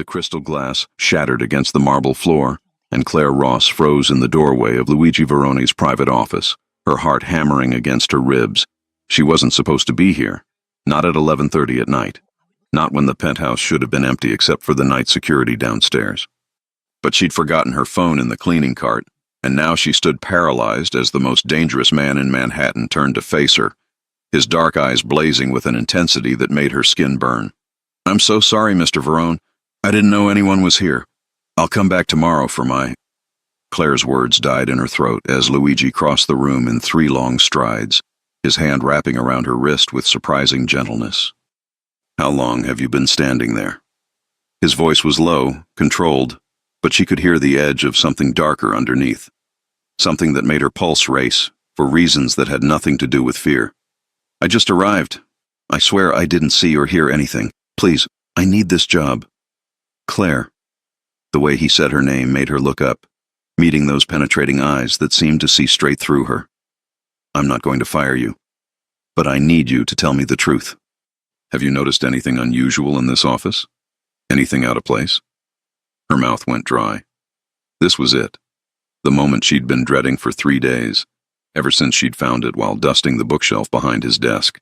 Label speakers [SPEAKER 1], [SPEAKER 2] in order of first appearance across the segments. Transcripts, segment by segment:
[SPEAKER 1] The crystal glass shattered against the marble floor, and Claire Ross froze in the doorway of Luigi Veroni's private office, her heart hammering against her ribs. She wasn't supposed to be here. Not at 11:30 at night. Not when the penthouse should have been empty except for the night security downstairs. But she'd forgotten her phone in the cleaning cart, and now she stood paralyzed as the most dangerous man in Manhattan turned to face her, his dark eyes blazing with an intensity that made her skin burn. "I'm so sorry, Mr. Verone. I didn't know anyone was here. I'll come back tomorrow for my—" Claire's words died in her throat as Luigi crossed the room in 3 long strides, his hand wrapping around her wrist with surprising gentleness. "How long have you been standing there?" His voice was low, controlled, but she could hear the edge of something darker underneath. Something that made her pulse race, for reasons that had nothing to do with fear. "I just arrived. I swear I didn't see or hear anything. Please, I need this job." "Claire." The way he said her name made her look up, meeting those penetrating eyes that seemed to see straight through her. "I'm not going to fire you, but I need you to tell me the truth. Have you noticed anything unusual in this office? Anything out of place?" Her mouth went dry. This was it. The moment she'd been dreading for 3 days, ever since she'd found it while dusting the bookshelf behind his desk.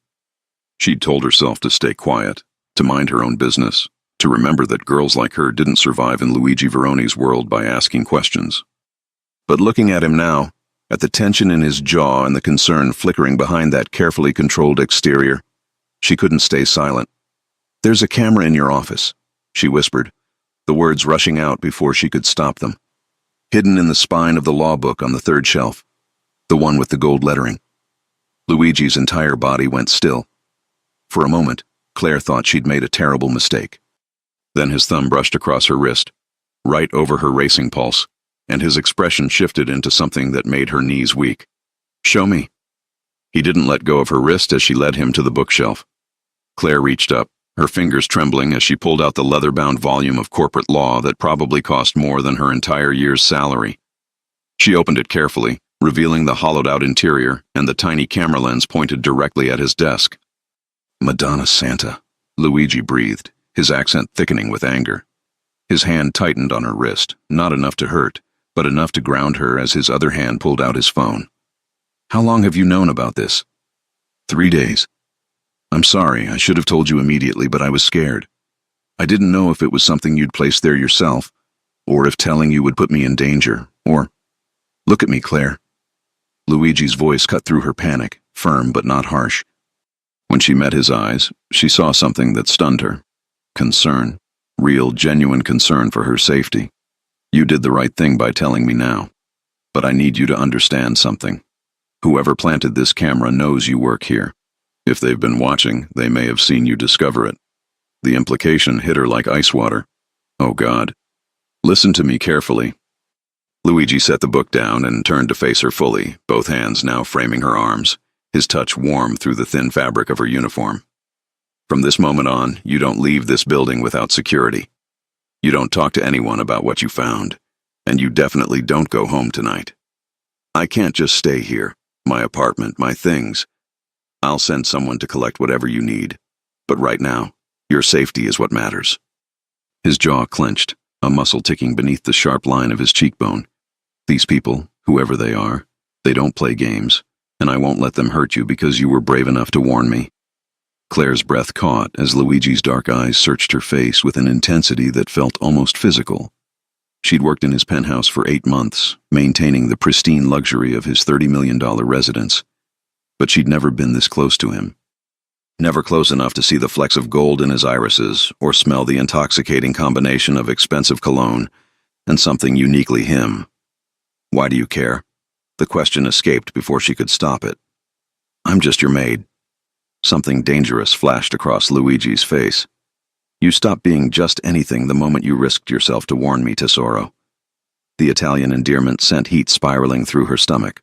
[SPEAKER 1] She'd told herself to stay quiet, to mind her own business, to remember that girls like her didn't survive in Luigi Veroni's world by asking questions. But looking at him now, at the tension in his jaw and the concern flickering behind that carefully controlled exterior, she couldn't stay silent. "There's a camera in your office," she whispered, the words rushing out before she could stop them. "Hidden in the spine of the law book on the 3rd shelf. The one with the gold lettering." Luigi's entire body went still. For a moment, Claire thought she'd made a terrible mistake. Then his thumb brushed across her wrist, right over her racing pulse, and his expression shifted into something that made her knees weak. "Show me." He didn't let go of her wrist as she led him to the bookshelf. Claire reached up, her fingers trembling as she pulled out the leather-bound volume of corporate law that probably cost more than her entire year's salary. She opened it carefully, revealing the hollowed-out interior and the tiny camera lens pointed directly at his desk. "Madonna Santa," Luigi breathed, his accent thickening with anger. His hand tightened on her wrist, not enough to hurt, but enough to ground her as his other hand pulled out his phone. "How long have you known about this?" 3 days. "I'm sorry, I should have told you immediately, but I was scared. I didn't know if it was something you'd placed there yourself, or if telling you would put me in danger, or—" "Look at me, Claire." Luigi's voice cut through her panic, firm but not harsh. When she met his eyes, she saw something that stunned her. Concern. Real, genuine concern for her safety. "You did the right thing by telling me now. But I need you to understand something. Whoever planted this camera knows you work here. If they've been watching, they may have seen you discover it." The implication hit her like ice water. Oh God. "Listen to me carefully." Luigi set the book down and turned to face her fully, both hands now framing her arms, his touch warm through the thin fabric of her uniform. "From this moment on, you don't leave this building without security. You don't talk to anyone about what you found, and you definitely don't go home tonight. I can't just stay here, my apartment, my things. I'll send someone to collect whatever you need, but right now, your safety is what matters." His jaw clenched, a muscle ticking beneath the sharp line of his cheekbone. "These people, whoever they are, they don't play games, and I won't let them hurt you because you were brave enough to warn me." Claire's breath caught as Luigi's dark eyes searched her face with an intensity that felt almost physical. She'd worked in his penthouse for 8 months, maintaining the pristine luxury of his $30 million residence. But she'd never been this close to him. Never close enough to see the flecks of gold in his irises or smell the intoxicating combination of expensive cologne and something uniquely him. "Why do you care?" The question escaped before she could stop it. "I'm just your maid." Something dangerous flashed across Luigi's face. "You stopped being just anything the moment you risked yourself to warn me, Tesoro." The Italian endearment sent heat spiraling through her stomach.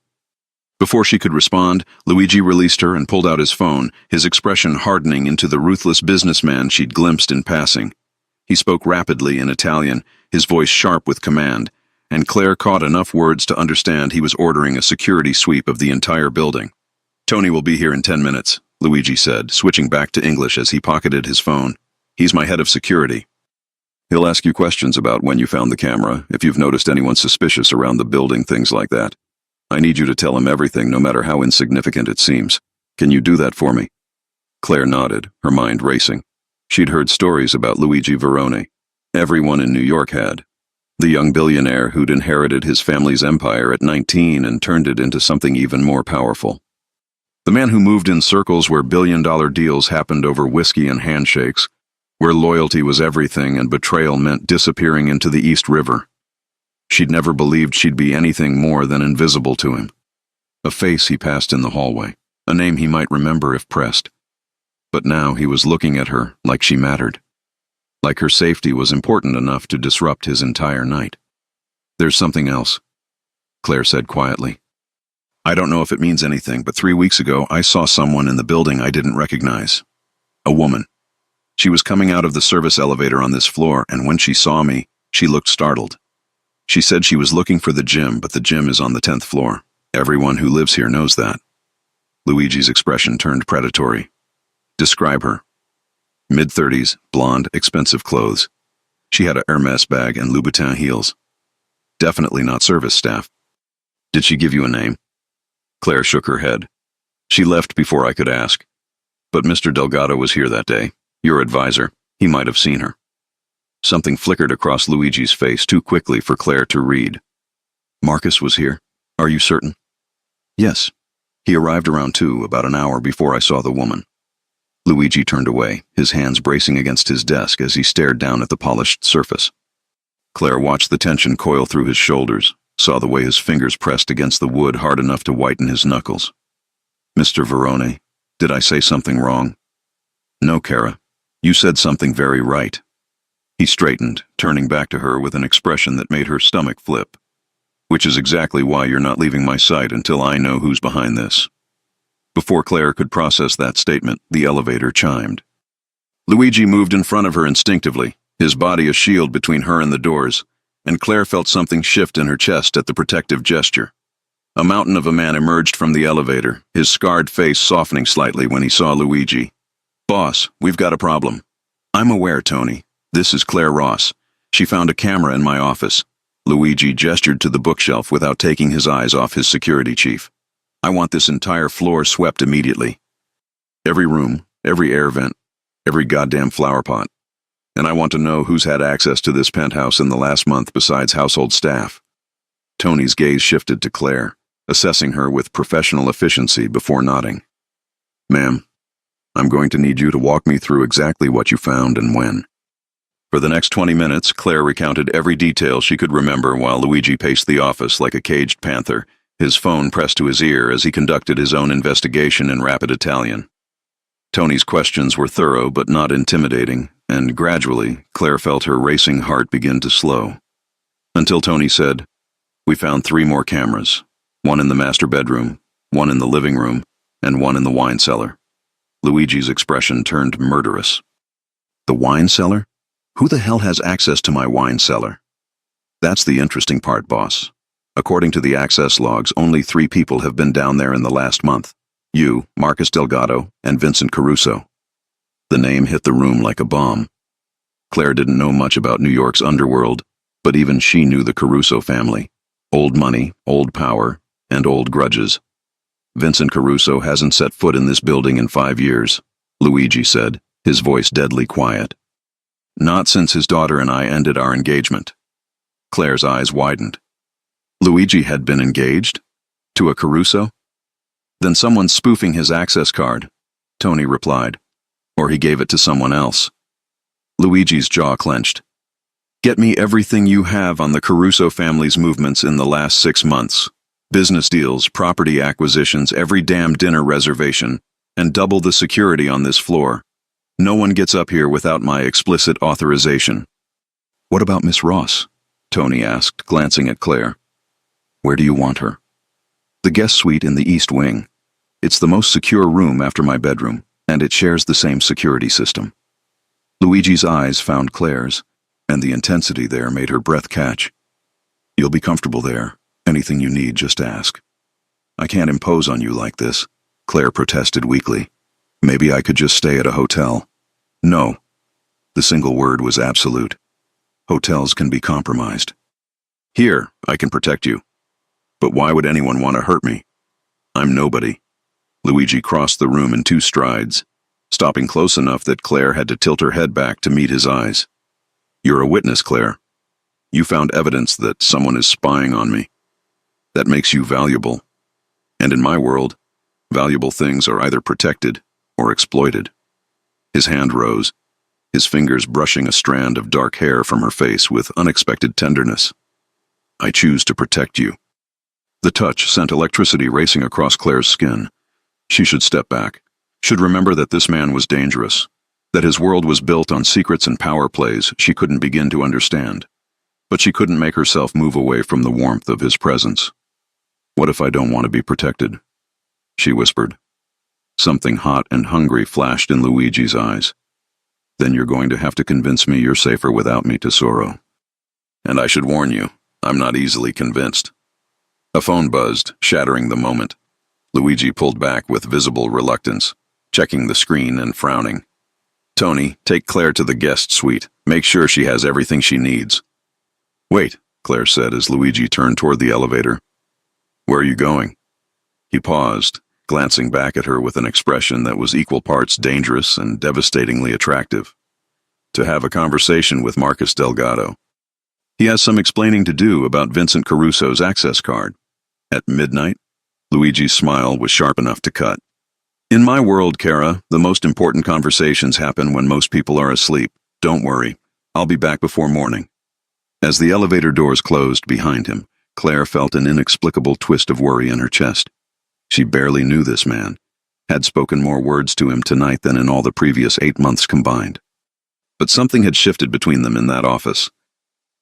[SPEAKER 1] Before she could respond, Luigi released her and pulled out his phone, his expression hardening into the ruthless businessman she'd glimpsed in passing. He spoke rapidly in Italian, his voice sharp with command, and Claire caught enough words to understand he was ordering a security sweep of the entire building. "Tony will be here in 10 minutes, Luigi said, switching back to English as he pocketed his phone. "He's my head of security." He'll ask you questions about when you found the camera, if you've noticed anyone suspicious around the building, things like that. I need you to tell him everything, no matter how insignificant it seems. Can you do that for me?" Claire nodded, her mind racing. She'd heard stories about Luigi Verone. Everyone in New York had. The young billionaire who'd inherited his family's empire at 19 and turned it into something even more powerful. The man who moved in circles where billion-dollar deals happened over whiskey and handshakes, where loyalty was everything and betrayal meant disappearing into the East River. She'd never believed she'd be anything more than invisible to him. A face he passed in the hallway, a name he might remember if pressed. But now he was looking at her like she mattered. Like her safety was important enough to disrupt his entire night. "There's something else," Claire said quietly. "I don't know if it means anything, but 3 weeks ago I saw someone in the building I didn't recognize. A woman. She was coming out of the service elevator on this floor, and when she saw me, she looked startled. She said she was looking for the gym, but the gym is on the 10th floor. Everyone who lives here knows that." Luigi's expression turned predatory. "Describe her." Mid-30s, blonde, expensive clothes. She had a Hermes bag and Louboutin heels. Definitely not service staff. "Did she give you a name?" Claire shook her head. "She left before I could ask. But Mr. Delgado was here that day. Your advisor. He might have seen her." Something flickered across Luigi's face too quickly for Claire to read. "Marcus was here? Are you certain?" "Yes. He arrived around 2, about an hour before I saw the woman." Luigi turned away, his hands bracing against his desk as he stared down at the polished surface. Claire watched the tension coil through his shoulders, saw the way his fingers pressed against the wood hard enough to whiten his knuckles. "Mr. Verone, did I say something wrong?" "No, Kara. You said something very right." He straightened, turning back to her with an expression that made her stomach flip. "Which is exactly why you're not leaving my sight until I know who's behind this." Before Claire could process that statement, the elevator chimed. Luigi moved in front of her instinctively, his body a shield between her and the doors, and Claire felt something shift in her chest at the protective gesture. A mountain of a man emerged from the elevator, his scarred face softening slightly when he saw Luigi. "Boss, we've got a problem." "I'm aware, Tony. This is Claire Ross. She found a camera in my office." Luigi gestured to the bookshelf without taking his eyes off his security chief. "I want this entire floor swept immediately. Every room, every air vent, every goddamn flower pot. And I want to know who's had access to this penthouse in the last month besides household staff." Tony's gaze shifted to Claire, assessing her with professional efficiency before nodding. "Ma'am, I'm going to need you to walk me through exactly what you found and when." For the next 20 minutes, Claire recounted every detail she could remember while Luigi paced the office like a caged panther, his phone pressed to his ear as he conducted his own investigation in rapid Italian. Tony's questions were thorough but not intimidating, and gradually, Claire felt her racing heart begin to slow. Until Tony said, "We found 3 more cameras, one in the master bedroom, one in the living room, and one in the wine cellar." Luigi's expression turned murderous. "The wine cellar? Who the hell has access to my wine cellar?" "That's the interesting part, boss. According to the access logs, only 3 people have been down there in the last month. You, Marcus Delgado, and Vincent Caruso." The name hit the room like a bomb. Claire didn't know much about New York's underworld, but even she knew the Caruso family. Old money, old power, and old grudges. "Vincent Caruso hasn't set foot in this building in 5 years, Luigi said, his voice deadly quiet. "Not since his daughter and I ended our engagement." Claire's eyes widened. Luigi had been engaged? To a Caruso? "Then someone's spoofing his access card," Tony replied. "Or he gave it to someone else." Luigi's jaw clenched. "Get me everything you have on the Caruso family's movements in the last 6 months. Business deals, property acquisitions, every damn dinner reservation, and double the security on this floor. No one gets up here without my explicit authorization." "What about Miss Ross?" Tony asked, glancing at Claire. "Where do you want her?" "The guest suite in the East Wing. It's the most secure room after my bedroom, and it shares the same security system." Luigi's eyes found Claire's, and the intensity there made her breath catch. "You'll be comfortable there. Anything you need, just ask." "I can't impose on you like this," Claire protested weakly. "Maybe I could just stay at a hotel." "No." The single word was absolute. Hotels can be compromised. Here, I can protect you. But why would anyone want to hurt me? I'm nobody. Luigi crossed the room in 2 strides, stopping close enough that Claire had to tilt her head back to meet his eyes. You're a witness, Claire. You found evidence that someone is spying on me. That makes you valuable. And in my world, valuable things are either protected or exploited. His hand rose, his fingers brushing a strand of dark hair from her face with unexpected tenderness. I choose to protect you. The touch sent electricity racing across Claire's skin. She should step back, should remember that this man was dangerous, that his world was built on secrets and power plays she couldn't begin to understand. But she couldn't make herself move away from the warmth of his presence. What if I don't want to be protected? She whispered. Something hot and hungry flashed in Luigi's eyes. Then you're going to have to convince me you're safer without me, Tesoro. And I should warn you, I'm not easily convinced. A phone buzzed, shattering the moment. Luigi pulled back with visible reluctance, checking the screen and frowning. Tony, take Claire to the guest suite. Make sure she has everything she needs. Wait, Claire said as Luigi turned toward the elevator. Where are you going? He paused, glancing back at her with an expression that was equal parts dangerous and devastatingly attractive. To have a conversation with Marcus Delgado. He has some explaining to do about Vincent Caruso's access card. At midnight, Luigi's smile was sharp enough to cut. In my world, Kara, the most important conversations happen when most people are asleep. Don't worry, I'll be back before morning. As the elevator doors closed behind him, Claire felt an inexplicable twist of worry in her chest. She barely knew this man, had spoken more words to him tonight than in all the previous 8 months combined. But something had shifted between them in that office.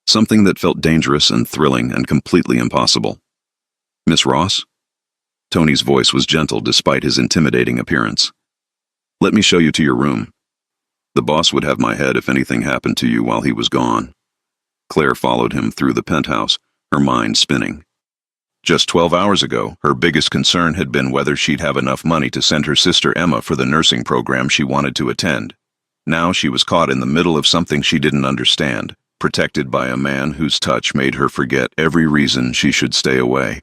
[SPEAKER 1] Something that felt dangerous and thrilling and completely impossible. Miss Ross? Tony's voice was gentle despite his intimidating appearance. Let me show you to your room. The boss would have my head if anything happened to you while he was gone. Claire followed him through the penthouse, her mind spinning. Just 12 hours ago, her biggest concern had been whether she'd have enough money to send her sister Emma for the nursing program she wanted to attend. Now she was caught in the middle of something she didn't understand, protected by a man whose touch made her forget every reason she should stay away.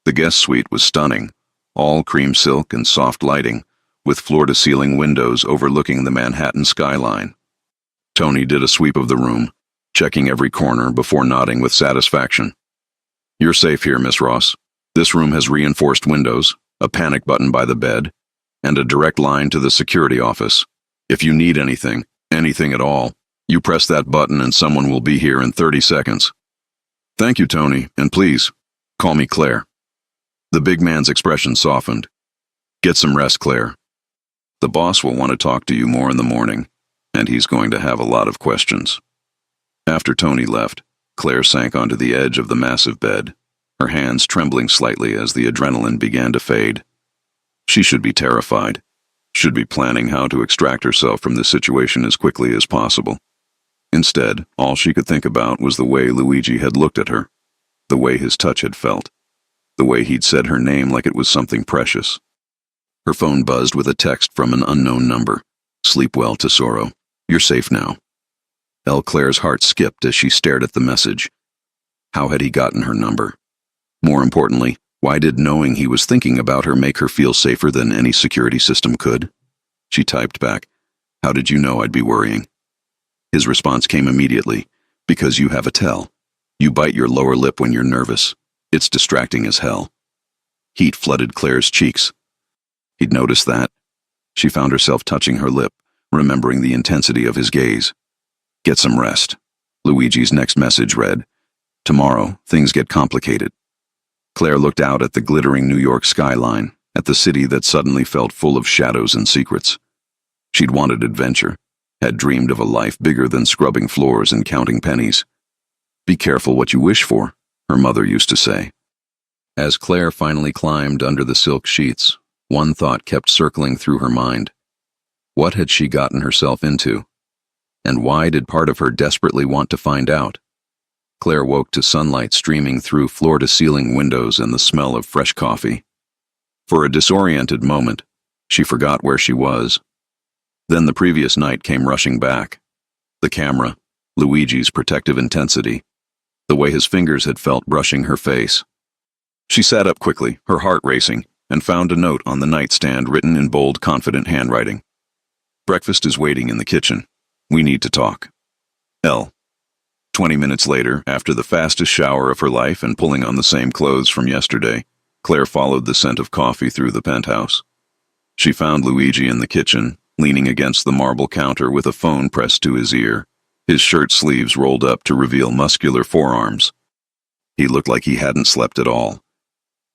[SPEAKER 1] The guest suite was stunning, all cream silk and soft lighting, with floor-to-ceiling windows overlooking the Manhattan skyline. Tony did a sweep of the room, checking every corner before nodding with satisfaction. You're safe here, Miss Ross. This room has reinforced windows, a panic button by the bed, and a direct line to the security office. If you need anything at all, you press that button and someone will be here in 30 seconds. Thank you, Tony, and please, call me Claire. The big man's expression softened. Get some rest, Claire. The boss will want to talk to you more in the morning, and he's going to have a lot of questions. After Tony left, Claire sank onto the edge of the massive bed, her hands trembling slightly as the adrenaline began to fade. She should be terrified, should be planning how to extract herself from this situation as quickly as possible. Instead, all she could think about was the way Luigi had looked at her, the way his touch had felt, the way he'd said her name like it was something precious. Her phone buzzed with a text from an unknown number. Sleep well, Tesoro. You're safe now. Claire's heart skipped as she stared at the message. How had he gotten her number? More importantly, why did knowing he was thinking about her make her feel safer than any security system could? She typed back, How did you know I'd be worrying? His response came immediately, Because you have a tell. You bite your lower lip when you're nervous. It's distracting as hell. Heat flooded Claire's cheeks. He'd noticed that. She found herself touching her lip, remembering the intensity of his gaze. Get some rest. Luigi's next message read, Tomorrow, things get complicated. Claire looked out at the glittering New York skyline, at the city that suddenly felt full of shadows and secrets. She'd wanted adventure, had dreamed of a life bigger than scrubbing floors and counting pennies. Be careful what you wish for, her mother used to say. As Claire finally climbed under the silk sheets, one thought kept circling through her mind. What had she gotten herself into? And why did part of her desperately want to find out? Claire woke to sunlight streaming through floor-to-ceiling windows and the smell of fresh coffee. For a disoriented moment, she forgot where she was. Then the previous night came rushing back. The camera, Luigi's protective intensity, the way his fingers had felt brushing her face. She sat up quickly, her heart racing, and found a note on the nightstand written in bold, confident handwriting. "Breakfast is waiting in the kitchen. We need to talk. L." 20 minutes later, after the fastest shower of her life and pulling on the same clothes from yesterday, Claire followed the scent of coffee through the penthouse. She found Luigi in the kitchen, leaning against the marble counter with a phone pressed to his ear, his shirt sleeves rolled up to reveal muscular forearms. He looked like he hadn't slept at all.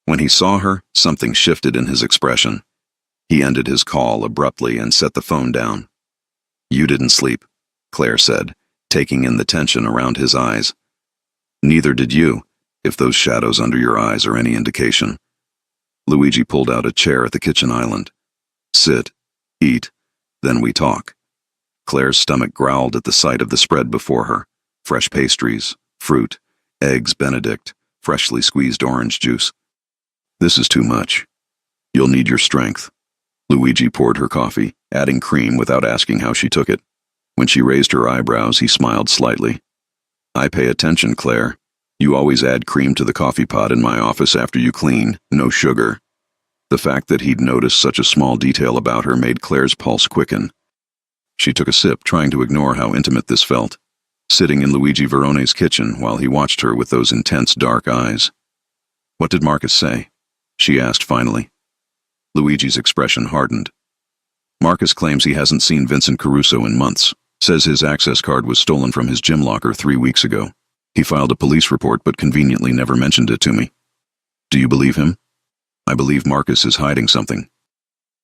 [SPEAKER 1] When he saw her, something shifted in his expression. He ended his call abruptly and set the phone down. "You didn't sleep," Claire said, taking in the tension around his eyes. "Neither did you, if those shadows under your eyes are any indication." Luigi pulled out a chair at the kitchen island. "Sit, eat, then we talk." Claire's stomach growled at the sight of the spread before her. Fresh pastries, fruit, eggs Benedict, freshly squeezed orange juice. "This is too much. You'll need your strength." Luigi poured her coffee, adding cream without asking how she took it. When she raised her eyebrows, he smiled slightly. "I pay attention, Claire. You always add cream to the coffee pot in my office after you clean, no sugar." The fact that he'd noticed such a small detail about her made Claire's pulse quicken. She took a sip, trying to ignore how intimate this felt, sitting in Luigi Verone's kitchen while he watched her with those intense dark eyes. "What did Marcus say?" she asked finally. Luigi's expression hardened. "Marcus claims he hasn't seen Vincent Caruso in months, says his access card was stolen from his gym locker 3 weeks ago. He filed a police report but conveniently never mentioned it to me. Do you believe him?" "I believe Marcus is hiding something.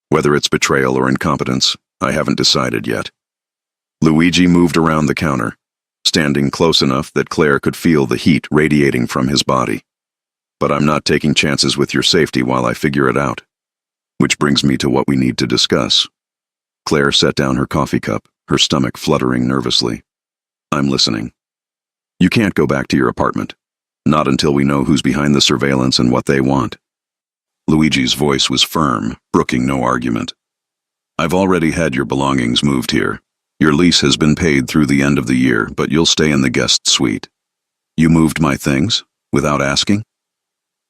[SPEAKER 1] Whether it's betrayal or incompetence, I haven't decided yet." Luigi moved around the counter, standing close enough that Claire could feel the heat radiating from his body. "But I'm not taking chances with your safety while I figure it out. Which brings me to what we need to discuss." Claire set down her coffee cup, her stomach fluttering nervously. "I'm listening." "You can't go back to your apartment. Not until we know who's behind the surveillance and what they want." Luigi's voice was firm, brooking no argument. "I've already had your belongings moved here. Your lease has been paid through the end of the year, but you'll stay in the guest suite." "You moved my things? Without asking?"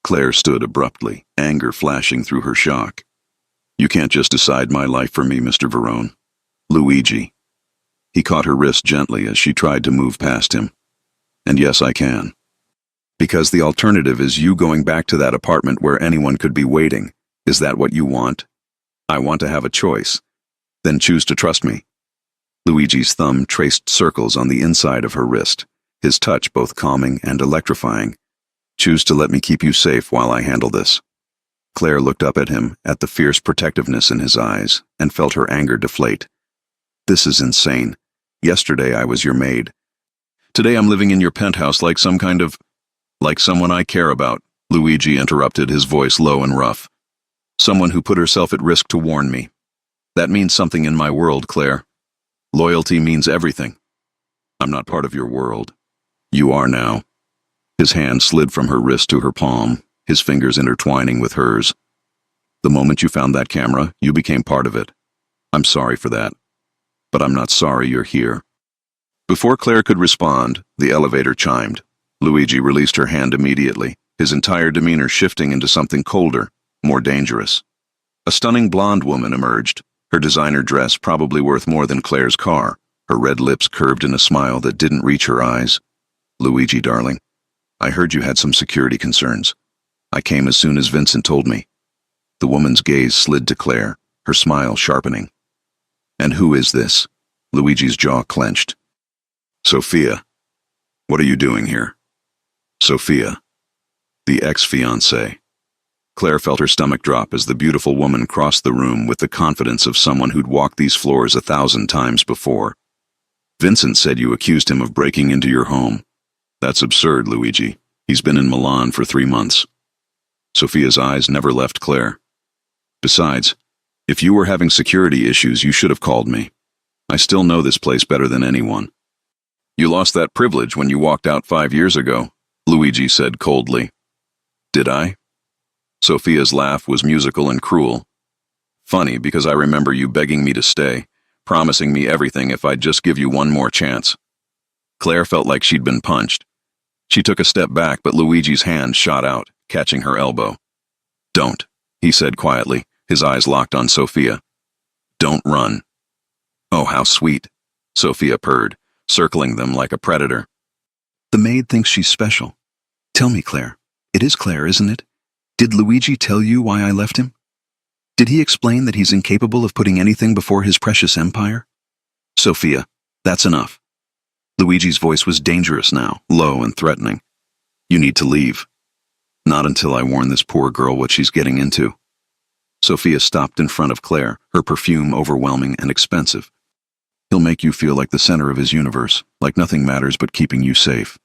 [SPEAKER 1] Claire stood abruptly, anger flashing through her shock. "You can't just decide my life for me, Mr. Verone." "Luigi." He caught her wrist gently as she tried to move past him. "And yes, I can. Because the alternative is you going back to that apartment where anyone could be waiting. Is that what you want? I want to have a choice. Then choose to trust me." Luigi's thumb traced circles on the inside of her wrist, his touch both calming and electrifying. "Choose to let me keep you safe while I handle this." Claire looked up at him, at the fierce protectiveness in his eyes, and felt her anger deflate. "This is insane. Yesterday I was your maid. Today I'm living in your penthouse like some kind of... like someone I care about," Luigi interrupted, his voice low and rough. "Someone who put herself at risk to warn me. That means something in my world, Claire. Loyalty means everything. I'm not part of your world. You are now." His hand slid from her wrist to her palm, his fingers intertwining with hers. "The moment you found that camera, you became part of it. I'm sorry for that. But I'm not sorry you're here." Before Claire could respond, the elevator chimed. Luigi released her hand immediately, his entire demeanor shifting into something colder, more dangerous. A stunning blonde woman emerged, her designer dress probably worth more than Claire's car, her red lips curved in a smile that didn't reach her eyes. "Luigi, darling, I heard you had some security concerns. I came as soon as Vincent told me." The woman's gaze slid to Claire, her smile sharpening. "And who is this?" Luigi's jaw clenched. "Sophia. What are you doing here?" "Sophia. The ex-fiancée." Claire felt her stomach drop as the beautiful woman crossed the room with the confidence of someone who'd walked these floors 1,000 times before. "Vincent said you accused him of breaking into your home." "That's absurd, Luigi. He's been in Milan for 3 months." Sophia's eyes never left Claire. "Besides, if you were having security issues, you should have called me. I still know this place better than anyone." "You lost that privilege when you walked out 5 years ago," Luigi said coldly. "Did I?" Sophia's laugh was musical and cruel. "Funny, because I remember you begging me to stay, promising me everything if I'd just give you one more chance." Claire felt like she'd been punched. She took a step back, but Luigi's hand shot out, catching her elbow. "Don't," he said quietly, his eyes locked on Sophia. "Don't run." "Oh, how sweet," Sophia purred, circling them like a predator. "The maid thinks she's special. Tell me, Claire. It is Claire, isn't it? Did Luigi tell you why I left him? Did he explain that he's incapable of putting anything before his precious empire?" "Sophia, that's enough." Luigi's voice was dangerous now, low and threatening. "You need to leave. Not until I warn this poor girl what she's getting into." Sophia stopped in front of Claire, her perfume overwhelming and expensive. "He'll make you feel like the center of his universe, like nothing matters but keeping you safe.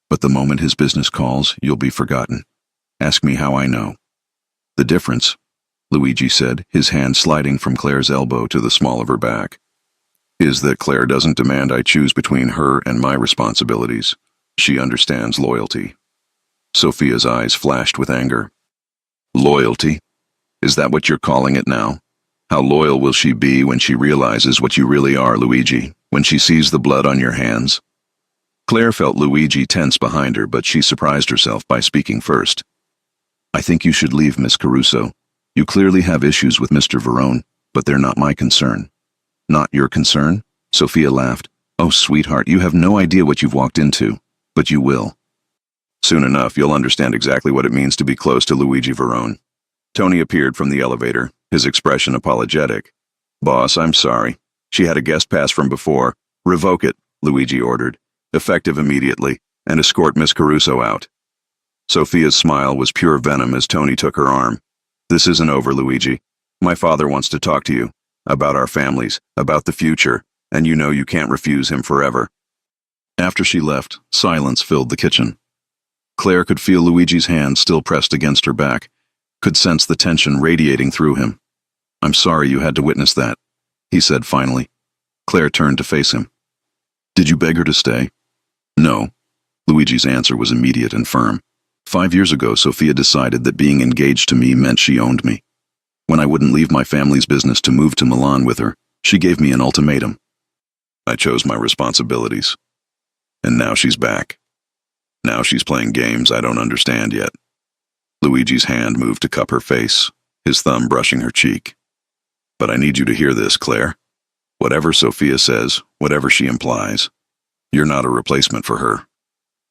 [SPEAKER 1] But the moment his business calls, you'll be forgotten. Ask me how I know." "The difference," Luigi said, his hand sliding from Claire's elbow to the small of her back, "is that Claire doesn't demand I choose between her and my responsibilities. She understands loyalty." Sophia's eyes flashed with anger. "Loyalty? Is that what you're calling it now? How loyal will she be when she realizes what you really are, Luigi, when she sees the blood on your hands?" Claire felt Luigi tense behind her, but she surprised herself by speaking first. "I think you should leave, Miss Caruso. You clearly have issues with Mr. Verone, but they're not my concern." "Not your concern?" Sophia laughed. "Oh, sweetheart, you have no idea what you've walked into, but you will. Soon enough, you'll understand exactly what it means to be close to Luigi Verone." Tony appeared from the elevator, his expression apologetic. "Boss, I'm sorry. She had a guest pass from before. Revoke it," Luigi ordered, effective immediately, and escort Miss Caruso out. Sophia's smile was pure venom as Tony took her arm. "This isn't over, Luigi. My father wants to talk to you. About our families, about the future, and you know you can't refuse him forever." After she left, silence filled the kitchen. Claire could feel Luigi's hand still pressed against her back, could sense the tension radiating through him. "I'm sorry you had to witness that," he said finally. Claire turned to face him. "Did you beg her to stay?" "No." Luigi's answer was immediate and firm. 5 years ago, Sophia decided that being engaged to me meant she owned me. When I wouldn't leave my family's business to move to Milan with her, she gave me an ultimatum. I chose my responsibilities. And now she's back. Now she's playing games I don't understand yet. Luigi's hand moved to cup her face, his thumb brushing her cheek. "But I need you to hear this, Claire. Whatever Sophia says, whatever she implies, you're not a replacement for her.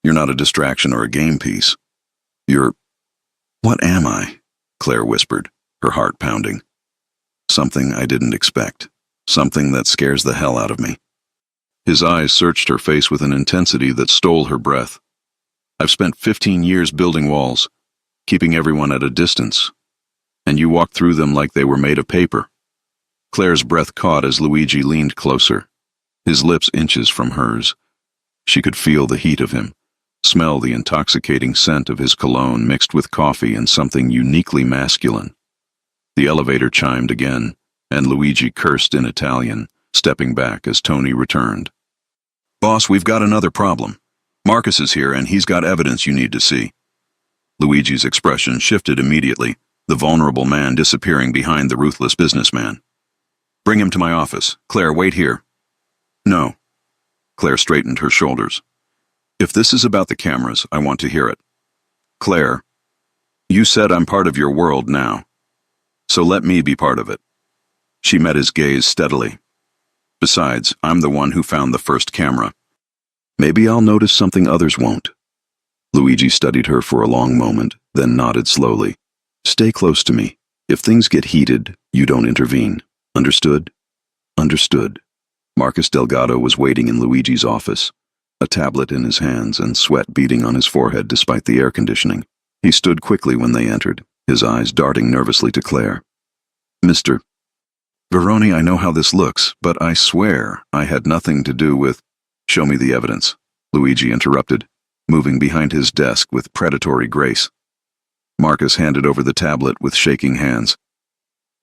[SPEAKER 1] You're not a distraction or a game piece. You're—" "What am I?" Claire whispered, her heart pounding. "Something I didn't expect. Something that scares the hell out of me." His eyes searched her face with an intensity that stole her breath. "I've spent 15 years building walls, keeping everyone at a distance, and you walked through them like they were made of paper." Claire's breath caught as Luigi leaned closer, his lips inches from hers. She could feel the heat of him, smell the intoxicating scent of his cologne mixed with coffee and something uniquely masculine. The elevator chimed again, and Luigi cursed in Italian, stepping back as Tony returned. "Boss, we've got another problem. Marcus is here and he's got evidence you need to see." Luigi's expression shifted immediately, the vulnerable man disappearing behind the ruthless businessman. "Bring him to my office. Claire, wait here." "No." Claire straightened her shoulders. "If this is about the cameras, I want to hear it. Claire, you said I'm part of your world now. So let me be part of it." She met his gaze steadily. "Besides, I'm the one who found the first camera. Maybe I'll notice something others won't." Luigi studied her for a long moment, then nodded slowly. "Stay close to me. If things get heated, you don't intervene. Understood?" "Understood." Marcus Delgado was waiting in Luigi's office, a tablet in his hands and sweat beading on his forehead despite the air conditioning. He stood quickly when they entered, his eyes darting nervously to Claire. "Mr. Verone, I know how this looks, but I swear I had nothing to do with—" "Show me the evidence," Luigi interrupted, moving behind his desk with predatory grace. Marcus handed over the tablet with shaking hands.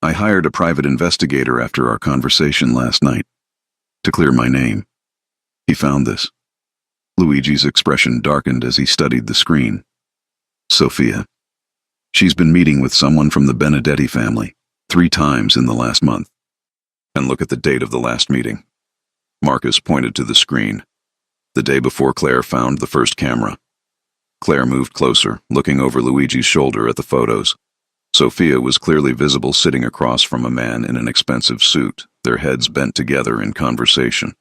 [SPEAKER 1] "I hired a private investigator after our conversation last night, to clear my name. He found this." Luigi's expression darkened as he studied the screen. "Sophia. She's been meeting with someone from the Benedetti family 3 times in the last month. And look at the date of the last meeting." Marcus pointed to the screen. the day before Claire found the first camera. Claire moved closer, looking over Luigi's shoulder at the photos. Sophia was clearly visible sitting across from a man in an expensive suit, their heads bent together in conversation.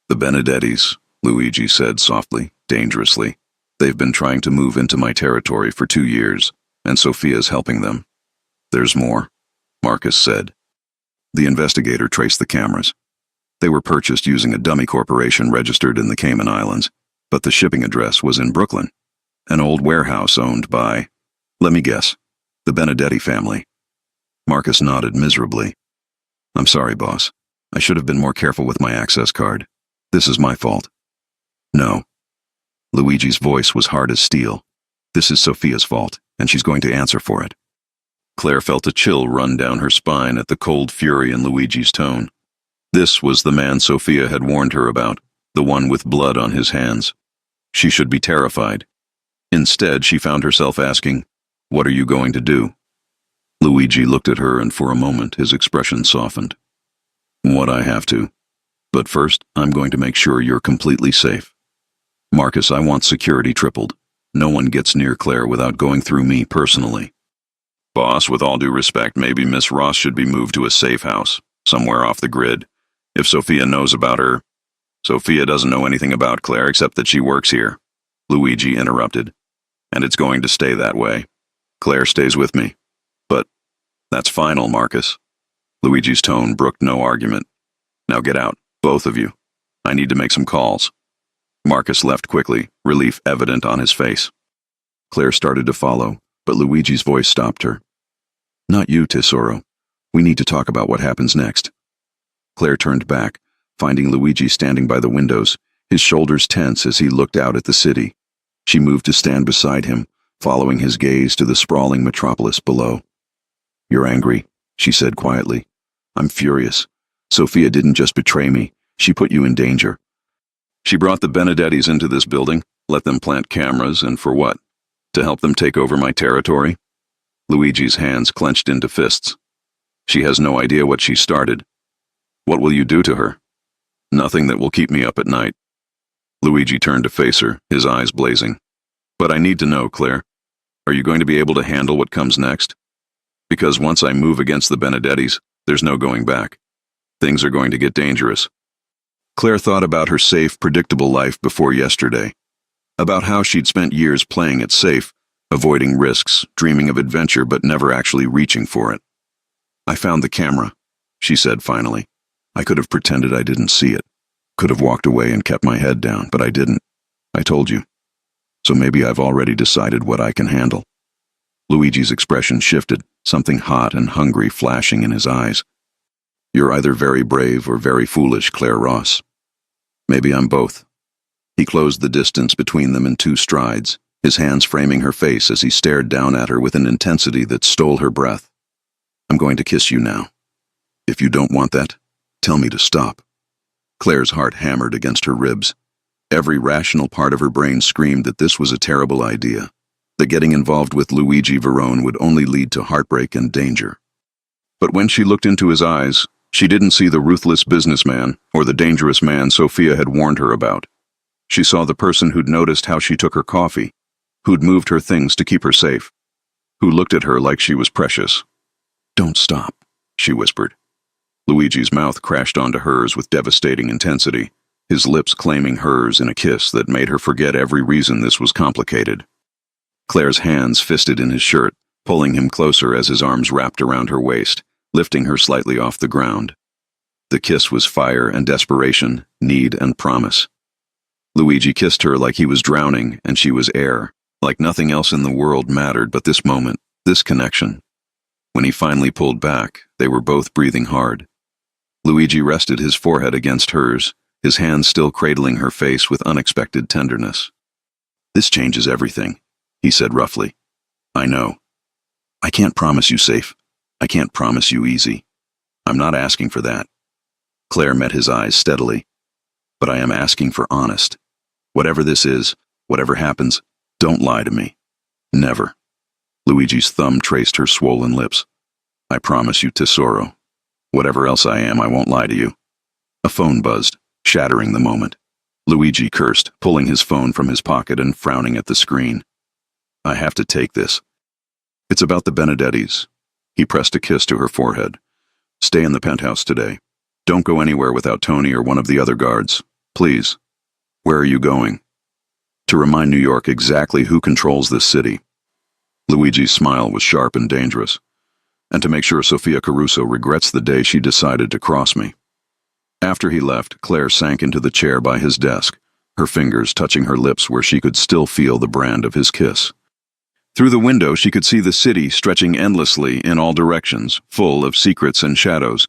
[SPEAKER 1] "The Benedettis," Luigi said softly, dangerously. "They've been trying to move into my territory for 2 years, and Sophia's helping them." "There's more," Marcus said. The investigator traced the cameras. They were purchased using a dummy corporation registered in the Cayman Islands, but the shipping address was in Brooklyn, an old warehouse owned by, let me guess, the Benedetti family. Marcus nodded miserably. "I'm sorry, boss. I should have been more careful with my access card. This is my fault." "No." Luigi's voice was hard as steel. "This is Sophia's fault, and she's going to answer for it." Claire felt a chill run down her spine at the cold fury in Luigi's tone. This was the man Sophia had warned her about, the one with blood on his hands. She should be terrified. Instead, she found herself asking, "What are you going to do?" Luigi looked at her, and for a moment his expression softened. "What I have to. But first, I'm going to make sure you're completely safe. Marcus, I want security tripled. No one gets near Claire without going through me personally." "Boss, with all due respect, maybe Miss Ross should be moved to a safe house, somewhere off the grid. If Sophia knows about her—" "Sophia doesn't know anything about Claire except that she works here," Luigi interrupted. "And it's going to stay that way. Claire stays with me." "But that's final, Marcus." Luigi's tone brooked no argument. "Now get out, both of you. I need to make some calls." Marcus left quickly, relief evident on his face. Claire started to follow, but Luigi's voice stopped her. "Not you, Tesoro. We need to talk about what happens next." Claire turned back, finding Luigi standing by the windows, his shoulders tense as he looked out at the city. She moved to stand beside him, following his gaze to the sprawling metropolis below. "You're angry," she said quietly. "I'm furious. Sophia didn't just betray me, she put you in danger. She brought the Benedettis into this building, let them plant cameras, and for what? To help them take over my territory?" Luigi's hands clenched into fists. "She has no idea what she started. What will you do to her?" "Nothing that will keep me up at night." Luigi turned to face her, his eyes blazing. "But I need to know, Claire. Are you going to be able to handle what comes next? Because once I move against the Benedettis, there's no going back. Things are going to get dangerous." Claire thought about her safe, predictable life before yesterday. About how she'd spent years playing it safe, avoiding risks, dreaming of adventure but never actually reaching for it. "I found the camera," she said finally. "I could have pretended I didn't see it. Could have walked away and kept my head down, but I didn't. I told you. So maybe I've already decided what I can handle." Luigi's expression shifted, something hot and hungry flashing in his eyes. "You're either very brave or very foolish, Claire Ross. Maybe I'm both." He closed the distance between them in 2 strides, his hands framing her face as he stared down at her with an intensity that stole her breath. "I'm going to kiss you now. If you don't want that, tell me to stop." Claire's heart hammered against her ribs. Every rational part of her brain screamed that this was a terrible idea, that getting involved with Luigi Verone would only lead to heartbreak and danger. But when she looked into his eyes, she didn't see the ruthless businessman or the dangerous man Sophia had warned her about. She saw the person who'd noticed how she took her coffee, who'd moved her things to keep her safe, who looked at her like she was precious. "Don't stop," she whispered. Luigi's mouth crashed onto hers with devastating intensity, his lips claiming hers in a kiss that made her forget every reason this was complicated. Claire's hands fisted in his shirt, pulling him closer as his arms wrapped around her waist, lifting her slightly off the ground. The kiss was fire and desperation, need and promise. Luigi kissed her like he was drowning and she was air, like nothing else in the world mattered but this moment, this connection. When he finally pulled back, they were both breathing hard. Luigi rested his forehead against hers, his hands still cradling her face with unexpected tenderness. "This changes everything," he said roughly. "I know. I can't promise you safe. I can't promise you easy. I'm not asking for that." Claire met his eyes steadily. "But I am asking for honest. Whatever this is, whatever happens, don't lie to me. Never." Luigi's thumb traced her swollen lips. "I promise you, Tesoro. Whatever else I am, I won't lie to you." A phone buzzed, shattering the moment. Luigi cursed, pulling his phone from his pocket and frowning at the screen. I have to take this. It's about the Benedettis. He pressed a kiss to her forehead. Stay in the penthouse today. Don't go anywhere without Tony or one of the other guards. Please. Where are you going? To remind New York exactly who controls this city. Luigi's smile was sharp and dangerous. And to make sure Sofia Caruso regrets the day she decided to cross me. After he left, Claire sank into the chair by his desk, her fingers touching her lips where she could still feel the brand of his kiss. Through the window, she could see the city stretching endlessly in all directions, full of secrets and shadows.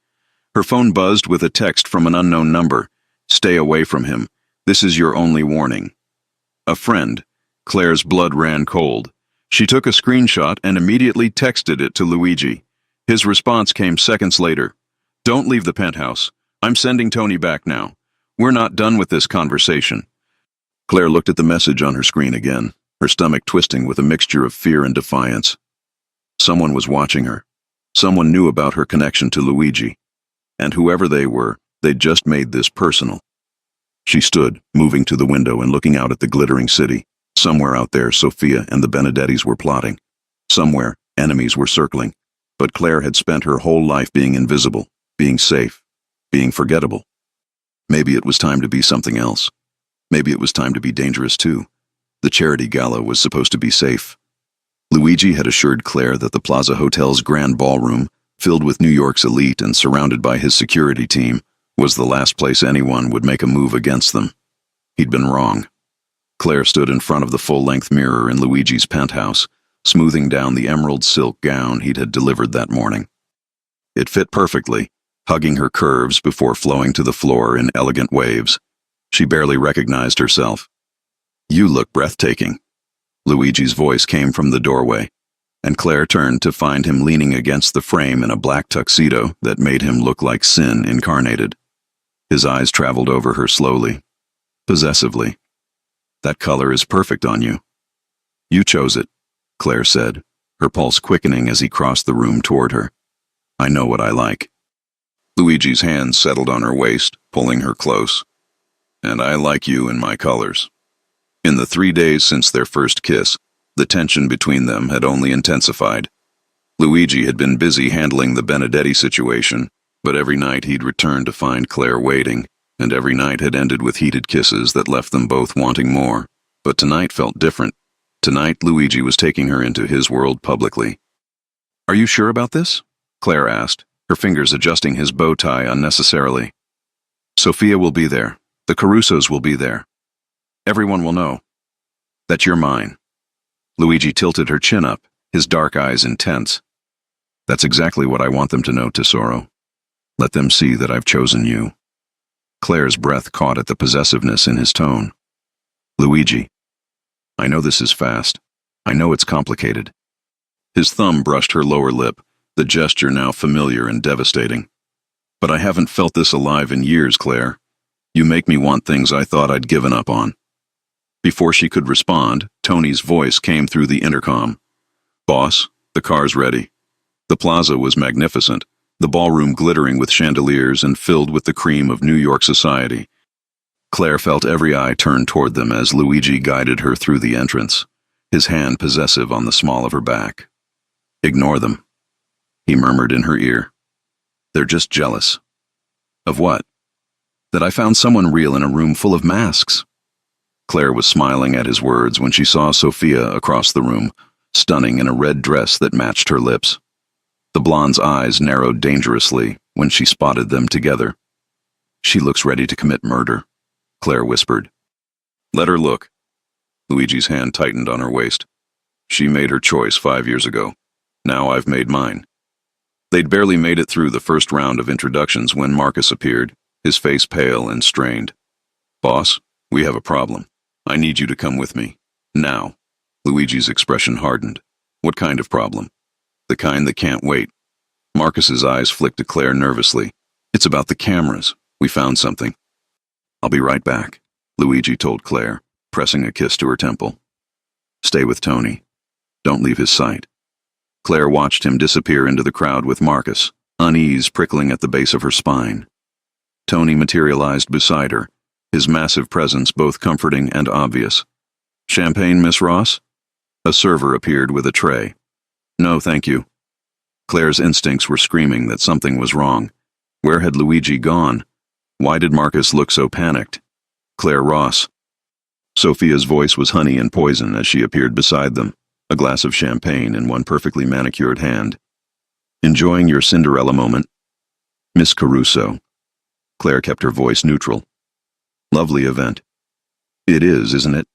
[SPEAKER 1] Her phone buzzed with a text from an unknown number. Stay away from him. This is your only warning. A friend. Claire's blood ran cold. She took a screenshot and immediately texted it to Luigi. His response came seconds later. Don't leave the penthouse. I'm sending Tony back now. We're not done with this conversation. Claire looked at the message on her screen again, her stomach twisting with a mixture of fear and defiance. Someone was watching her. Someone knew about her connection to Luigi. And whoever they were, they'd just made this personal. She stood, moving to the window and looking out at the glittering city. Somewhere out there, Sofia and the Benedettis were plotting. Somewhere, enemies were circling. But Claire had spent her whole life being invisible, being safe, being forgettable. Maybe it was time to be something else. Maybe it was time to be dangerous too. The charity gala was supposed to be safe. Luigi had assured Claire that the Plaza Hotel's grand ballroom, filled with New York's elite and surrounded by his security team, was the last place anyone would make a move against them. He'd been wrong. Claire stood in front of the full-length mirror in Luigi's penthouse, smoothing down the emerald silk gown he'd had delivered that morning. It fit perfectly, hugging her curves before flowing to the floor in elegant waves. She barely recognized herself. You look breathtaking. Luigi's voice came from the doorway, and Claire turned to find him leaning against the frame in a black tuxedo that made him look like sin incarnated. His eyes traveled over her slowly, possessively. That color is perfect on you. You chose it, Claire said, her pulse quickening as he crossed the room toward her. I know what I like. Luigi's hand settled on her waist, pulling her close. And I like you in my colors. In the 3 days since their first kiss, the tension between them had only intensified. Luigi had been busy handling the Benedetti situation, but every night he'd returned to find Claire waiting, and every night had ended with heated kisses that left them both wanting more. But tonight felt different. Tonight, Luigi was taking her into his world publicly. Are you sure about this? Claire asked, her fingers adjusting his bow tie unnecessarily. Sofia will be there. The Carusos will be there. Everyone will know that you're mine. Luigi tilted her chin up, his dark eyes intense. That's exactly what I want them to know, Tesoro. Let them see that I've chosen you. Claire's breath caught at the possessiveness in his tone. Luigi, I know this is fast. I know it's complicated. His thumb brushed her lower lip, the gesture now familiar and devastating. But I haven't felt this alive in years, Claire. You make me want things I thought I'd given up on. Before she could respond, Tony's voice came through the intercom. Boss, the car's ready. The plaza was magnificent, the ballroom glittering with chandeliers and filled with the cream of New York society. Claire felt every eye turn toward them as Luigi guided her through the entrance, his hand possessive on the small of her back. Ignore them, he murmured in her ear. They're just jealous. Of what? That I found someone real in a room full of masks. Claire was smiling at his words when she saw Sofia across the room, stunning in a red dress that matched her lips. The blonde's eyes narrowed dangerously when she spotted them together. She looks ready to commit murder, Claire whispered. Let her look. Luigi's hand tightened on her waist. She made her choice 5 years ago. Now I've made mine. They'd barely made it through the first round of introductions when Marcus appeared, his face pale and strained. Boss, we have a problem. I need you to come with me. Now. Luigi's expression hardened. What kind of problem? The kind that can't wait. Marcus's eyes flicked to Claire nervously. It's about the cameras. We found something. I'll be right back, Luigi told Claire, pressing a kiss to her temple. Stay with Tony. Don't leave his sight. Claire watched him disappear into the crowd with Marcus, unease prickling at the base of her spine. Tony materialized beside her, his massive presence both comforting and obvious. "Champagne, Miss Ross?" A server appeared with a tray. "No, thank you." Claire's instincts were screaming that something was wrong. Where had Luigi gone? Why did Marcus look so panicked? "Claire Ross." Sophia's voice was honey and poison as she appeared beside them, a glass of champagne in one perfectly manicured hand. "Enjoying your Cinderella moment?" "Miss Caruso." Claire kept her voice neutral. "Lovely event." "It is, isn't it?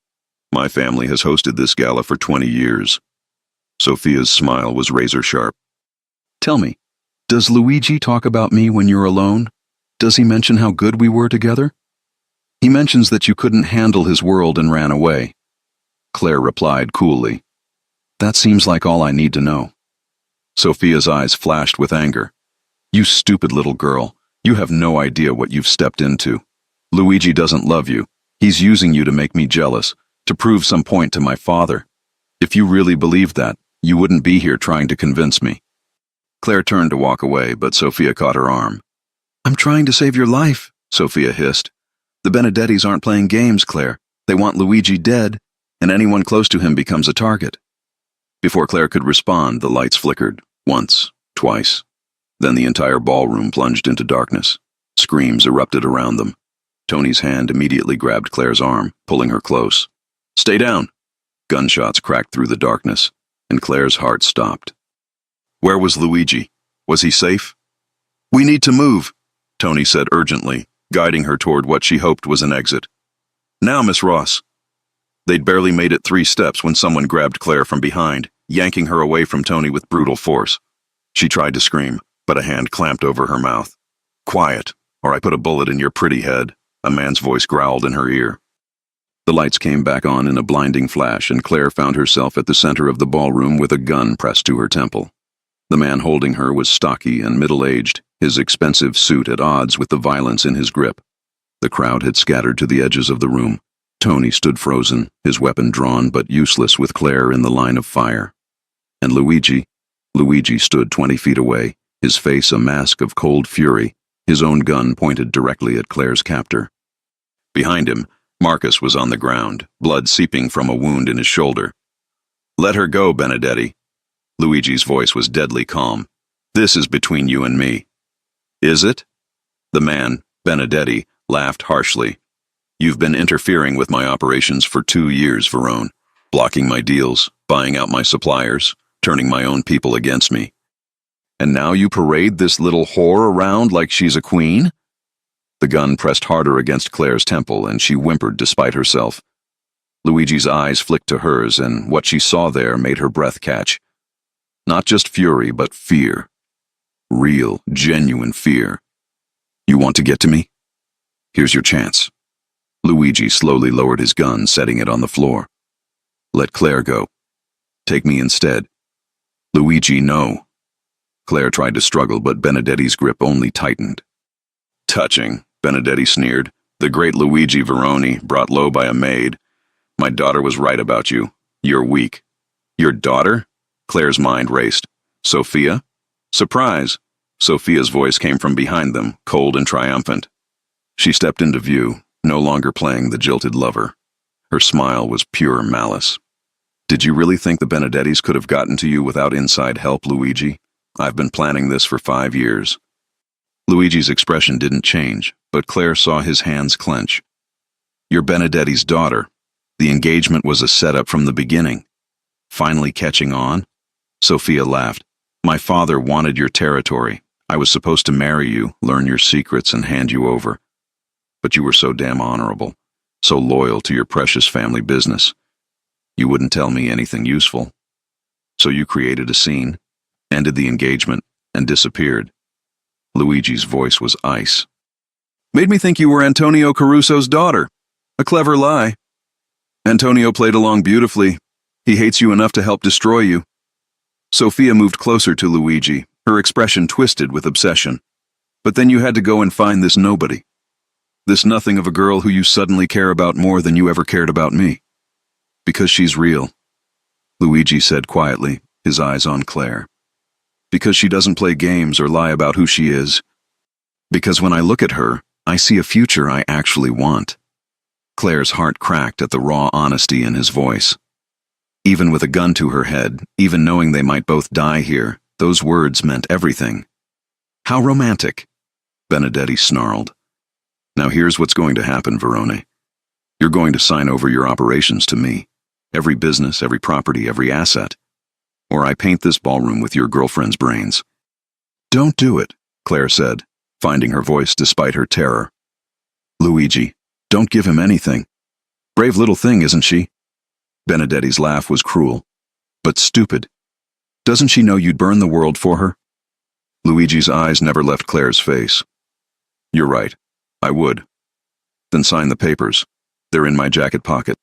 [SPEAKER 1] My family has hosted this gala for 20 years. Sophia's smile was razor sharp. "Tell me, does Luigi talk about me when you're alone? Does he mention how good we were together?" "He mentions that you couldn't handle his world and ran away." Claire replied coolly. "That seems like all I need to know." Sophia's eyes flashed with anger. "You stupid little girl, you have no idea what you've stepped into. Luigi doesn't love you. He's using you to make me jealous, to prove some point to my father. If you really believed that, you wouldn't be here trying to convince me." Claire turned to walk away, but Sophia caught her arm. "I'm trying to save your life," Sophia hissed. "The Benedettis aren't playing games, Claire. They want Luigi dead, and anyone close to him becomes a target." Before Claire could respond, the lights flickered, once, twice. Then the entire ballroom plunged into darkness. Screams erupted around them. Tony's hand immediately grabbed Claire's arm, pulling her close. "Stay down!" Gunshots cracked through the darkness, and Claire's heart stopped. Where was Luigi? Was he safe? "We need to move," Tony said urgently, guiding her toward what she hoped was an exit. "Now, Miss Ross." They'd barely made it 3 steps when someone grabbed Claire from behind, yanking her away from Tony with brutal force. She tried to scream, but a hand clamped over her mouth. "Quiet, or I put a bullet in your pretty head," a man's voice growled in her ear. The lights came back on in a blinding flash, and Claire found herself at the center of the ballroom with a gun pressed to her temple. The man holding her was stocky and middle-aged, his expensive suit at odds with the violence in his grip. The crowd had scattered to the edges of the room. Tony stood frozen, his weapon drawn but useless with Claire in the line of fire. And Luigi stood 20 feet away, his face a mask of cold fury, his own gun pointed directly at Claire's captor. Behind him, Marcus was on the ground, blood seeping from a wound in his shoulder. "Let her go, Benedetti." Luigi's voice was deadly calm. "This is between you and me." "Is it?" The man, Benedetti, laughed harshly. "You've been interfering with my operations for 2 years, Verone, blocking my deals, buying out my suppliers, turning my own people against me. And now you parade this little whore around like she's a queen?" The gun pressed harder against Claire's temple, and she whimpered despite herself. Luigi's eyes flicked to hers, and what she saw there made her breath catch. Not just fury, but fear. Real, genuine fear. "You want to get to me? Here's your chance." Luigi slowly lowered his gun, setting it on the floor. "Let Claire go. Take me instead." "Luigi, no." Claire tried to struggle, but Benedetti's grip only tightened. "Touching," Benedetti sneered. "The great Luigi Veroni, brought low by a maid. My daughter was right about you. You're weak." "Your daughter?" Claire's mind raced. "Sophia?" "Surprise!" Sophia's voice came from behind them, cold and triumphant. She stepped into view, no longer playing the jilted lover. Her smile was pure malice. "Did you really think the Benedettis could have gotten to you without inside help, Luigi? I've been planning this for 5 years." Luigi's expression didn't change, but Claire saw his hands clench. "You're Benedetti's daughter. The engagement was a setup from the beginning. Finally catching on?" Sophia laughed. "My father wanted your territory. I was supposed to marry you, learn your secrets, and hand you over. But you were so damn honorable, so loyal to your precious family business. You wouldn't tell me anything useful. So you created a scene, ended the engagement, and disappeared." Luigi's voice was ice. "Made me think you were Antonio Caruso's daughter. A clever lie. Antonio played along beautifully. He hates you enough to help destroy you." Sophia moved closer to Luigi, her expression twisted with obsession. "But then you had to go and find this nobody. This nothing of a girl who you suddenly care about more than you ever cared about me. Because she's real," Luigi said quietly, his eyes on Claire. "Because she doesn't play games or lie about who she is. Because when I look at her, I see a future I actually want. Claire's heart cracked at the raw honesty in his voice. Even with a gun to her head, even knowing they might both die here, those words meant everything. How romantic, Benedetti snarled. Now here's what's going to happen, Verone. You're going to sign over your operations to me. Every business, every property, every asset. Or I paint this ballroom with your girlfriend's brains. Don't do it, Claire said, finding her voice despite her terror. Luigi, don't give him anything. Brave little thing, isn't she? Benedetti's laugh was cruel, but stupid. Doesn't she know you'd burn the world for her? Luigi's eyes never left Claire's face. You're right. I would. Then sign the papers. They're in my jacket pocket.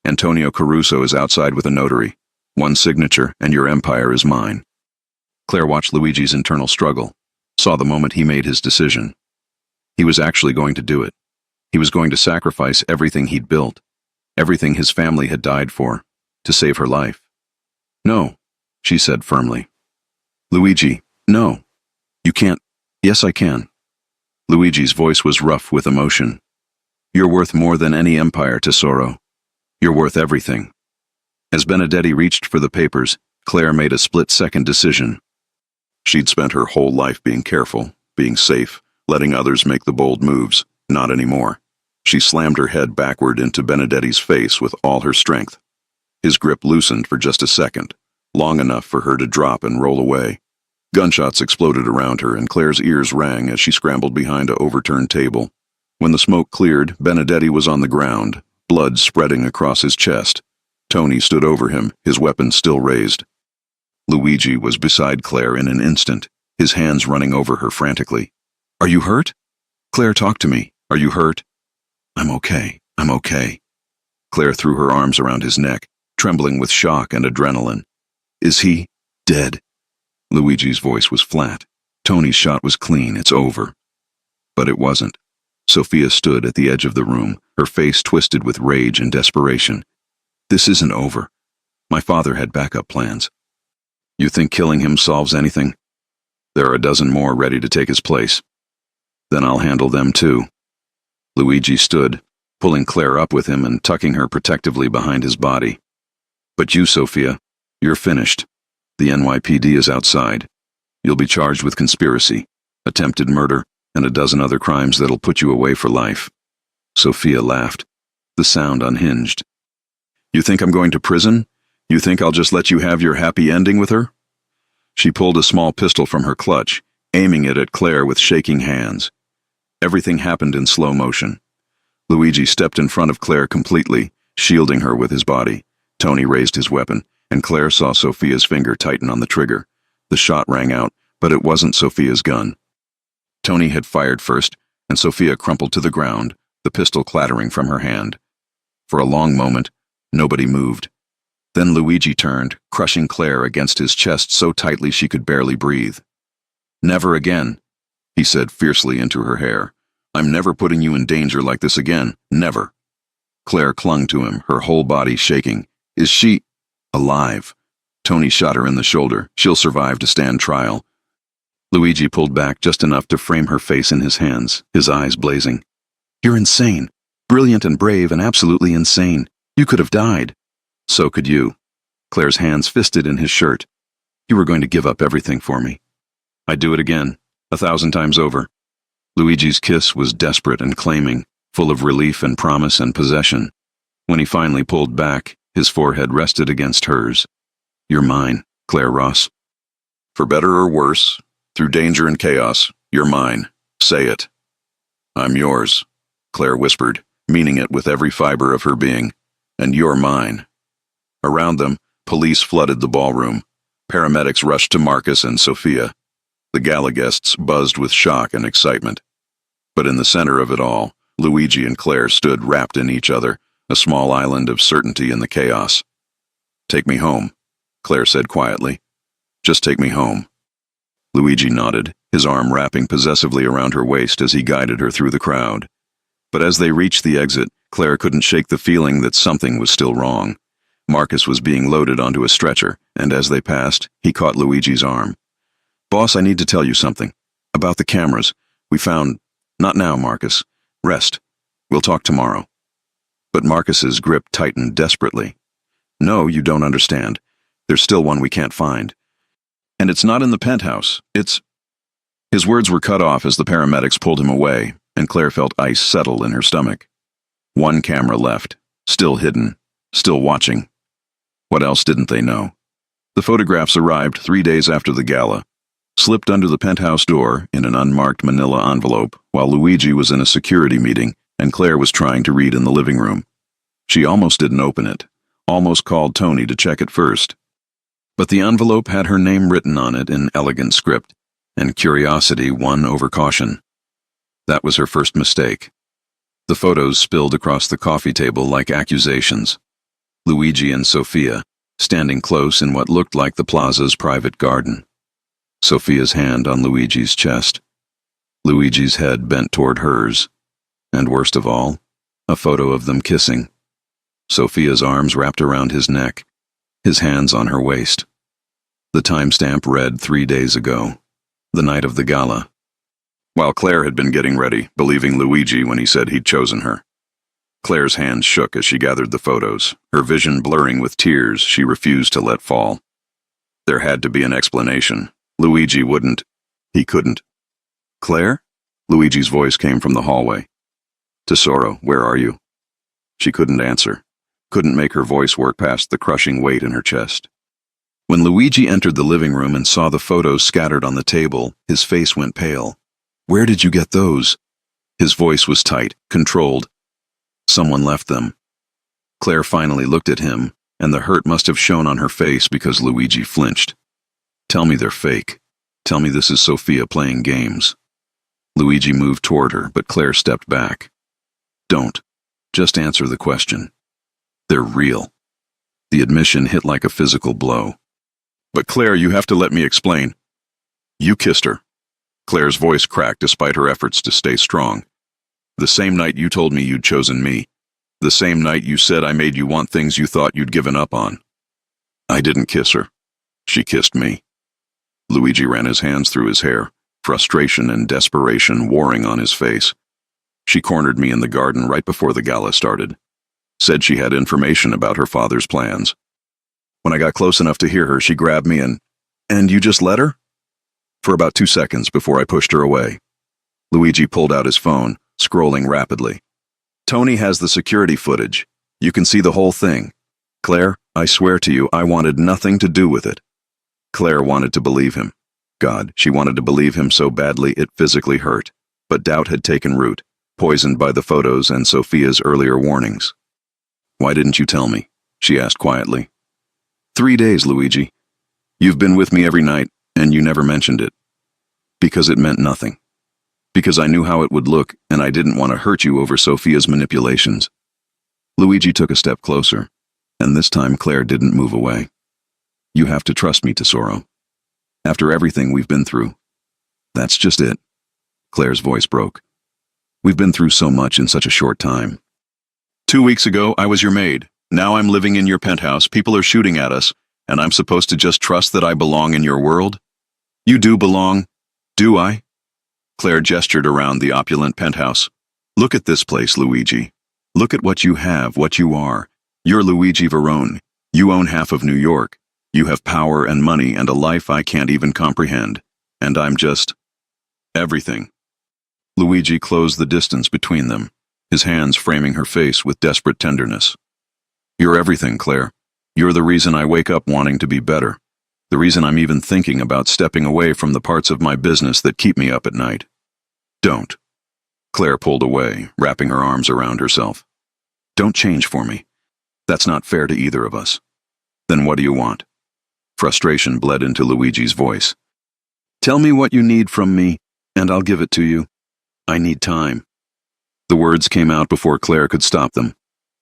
[SPEAKER 1] Antonio Caruso is outside with a notary. One signature, and your empire is mine. Claire watched Luigi's internal struggle, saw the moment he made his decision. He was actually going to do it. He was going to sacrifice everything he'd built, everything his family had died for, to save her life. No, she said firmly. Luigi, no. You can't. Yes, I can. Luigi's voice was rough with emotion. You're worth more than any empire, Tesoro. You're worth everything. As Benedetti reached for the papers, Claire made a split-second decision. She'd spent her whole life being careful, being safe, letting others make the bold moves. Not anymore. She slammed her head backward into Benedetti's face with all her strength. His grip loosened for just a second, long enough for her to drop and roll away. Gunshots exploded around her, and Claire's ears rang as she scrambled behind an overturned table. When the smoke cleared, Benedetti was on the ground, blood spreading across his chest. Tony stood over him, his weapon still raised. Luigi was beside Claire in an instant, his hands running over her frantically. Are you hurt? Claire, talk to me. Are you hurt? I'm okay. I'm okay. Claire threw her arms around his neck, trembling with shock and adrenaline. Is he dead? Luigi's voice was flat. Tony's shot was clean. It's over. But it wasn't. Sophia stood at the edge of the room, her face twisted with rage and desperation. This isn't over. My father had backup plans. You think killing him solves anything? There are a dozen more ready to take his place. Then I'll handle them too. Luigi stood, pulling Claire up with him and tucking her protectively behind his body. But you, Sophia, you're finished. The NYPD is outside. You'll be charged with conspiracy, attempted murder, and a dozen other crimes that'll put you away for life. Sophia laughed. The sound unhinged. You think I'm going to prison? You think I'll just let you have your happy ending with her? She pulled a small pistol from her clutch, aiming it at Claire with shaking hands. Everything happened in slow motion. Luigi stepped in front of Claire completely, shielding her with his body. Tony raised his weapon, and Claire saw Sophia's finger tighten on the trigger. The shot rang out, but it wasn't Sophia's gun. Tony had fired first, and Sophia crumpled to the ground, the pistol clattering from her hand. For a long moment, nobody moved. Then Luigi turned, crushing Claire against his chest so tightly she could barely breathe. Never again, he said fiercely into her hair. I'm never putting you in danger like this again, never. Claire clung to him, her whole body shaking. Is she alive? Tony shot her in the shoulder. She'll survive to stand trial. Luigi pulled back just enough to frame her face in his hands, his eyes blazing. You're insane. Brilliant and brave and absolutely insane. You could have died. So could you. Claire's hands fisted in his shirt. You were going to give up everything for me. I'd do it again, 1,000 times over. Luigi's kiss was desperate and claiming, full of relief and promise and possession. When he finally pulled back, his forehead rested against hers. You're mine, Claire Ross. For better or worse, through danger and chaos, you're mine. Say it. I'm yours, Claire whispered, meaning it with every fiber of her being. And you're mine. Around them, police flooded the ballroom. Paramedics rushed to Marcus and Sophia. The gala guests buzzed with shock and excitement. But in the center of it all, Luigi and Claire stood wrapped in each other, a small island of certainty in the chaos. Take me home, Claire said quietly. Just take me home. Luigi nodded, his arm wrapping possessively around her waist as he guided her through the crowd. But as they reached the exit, Claire couldn't shake the feeling that something was still wrong. Marcus was being loaded onto a stretcher, and as they passed, he caught Luigi's arm. Boss, I need to tell you something. About the cameras. We found... Not now, Marcus. Rest. We'll talk tomorrow. But Marcus's grip tightened desperately. No, you don't understand. There's still one we can't find. And it's not in the penthouse. It's... His words were cut off as the paramedics pulled him away, and Claire felt ice settle in her stomach. One camera left, still hidden, still watching. What else didn't they know? The photographs arrived 3 days after the gala, slipped under the penthouse door in an unmarked manila envelope while Luigi was in a security meeting and Claire was trying to read in the living room. She almost didn't open it, almost called Tony to check it first. But the envelope had her name written on it in elegant script, and curiosity won over caution. That was her first mistake. The photos spilled across the coffee table like accusations. Luigi and Sofia, standing close in what looked like the plaza's private garden. Sofia's hand on Luigi's chest. Luigi's head bent toward hers. And worst of all, a photo of them kissing. Sofia's arms wrapped around his neck, his hands on her waist. The timestamp read 3 days ago, the night of the gala. While Claire had been getting ready, believing Luigi when he said he'd chosen her. Claire's hands shook as she gathered the photos, her vision blurring with tears she refused to let fall. There had to be an explanation. Luigi wouldn't. He couldn't. Claire? Luigi's voice came from the hallway. Tesoro, where are you? She couldn't answer, couldn't make her voice work past the crushing weight in her chest. When Luigi entered the living room and saw the photos scattered on the table, his face went pale. Where did you get those? His voice was tight, controlled. Someone left them. Claire finally looked at him, and the hurt must have shown on her face because Luigi flinched. Tell me they're fake. Tell me this is Sofia playing games. Luigi moved toward her, but Claire stepped back. Don't. Just answer the question. They're real. The admission hit like a physical blow. But Claire, you have to let me explain. You kissed her. Claire's voice cracked despite her efforts to stay strong. The same night you told me you'd chosen me. The same night you said I made you want things you thought you'd given up on. I didn't kiss her. She kissed me. Luigi ran his hands through his hair, frustration and desperation warring on his face. She cornered me in the garden right before the gala started. Said she had information about her father's plans. When I got close enough to hear her, she grabbed me and you just let her? For about 2 seconds before I pushed her away. Luigi pulled out his phone, scrolling rapidly. Tony has the security footage. You can see the whole thing. Claire, I swear to you, I wanted nothing to do with it. Claire wanted to believe him. God, she wanted to believe him so badly it physically hurt. But doubt had taken root, poisoned by the photos and Sofia's earlier warnings. Why didn't you tell me? She asked quietly. 3 days, Luigi. You've been with me every night, and you never mentioned it. Because it meant nothing. Because I knew how it would look, and I didn't want to hurt you over Sofia's manipulations. Luigi took a step closer, and this time Claire didn't move away. You have to trust me, Tesoro. After everything we've been through. That's just it. Claire's voice broke. We've been through so much in such a short time. 2 weeks ago, I was your maid. Now I'm living in your penthouse, people are shooting at us, and I'm supposed to just trust that I belong in your world? You do belong, do I? Claire gestured around the opulent penthouse. Look at this place, Luigi. Look at what you have, what you are. You're Luigi Verone. You own half of New York. You have power and money and a life I can't even comprehend. And I'm just... everything. Luigi closed the distance between them, his hands framing her face with desperate tenderness. You're everything, Claire. You're the reason I wake up wanting to be better. The reason I'm even thinking about stepping away from the parts of my business that keep me up at night. Don't. Claire pulled away, wrapping her arms around herself. Don't change for me. That's not fair to either of us. Then what do you want? Frustration bled into Luigi's voice. Tell me what you need from me, and I'll give it to you. I need time. The words came out before Claire could stop them.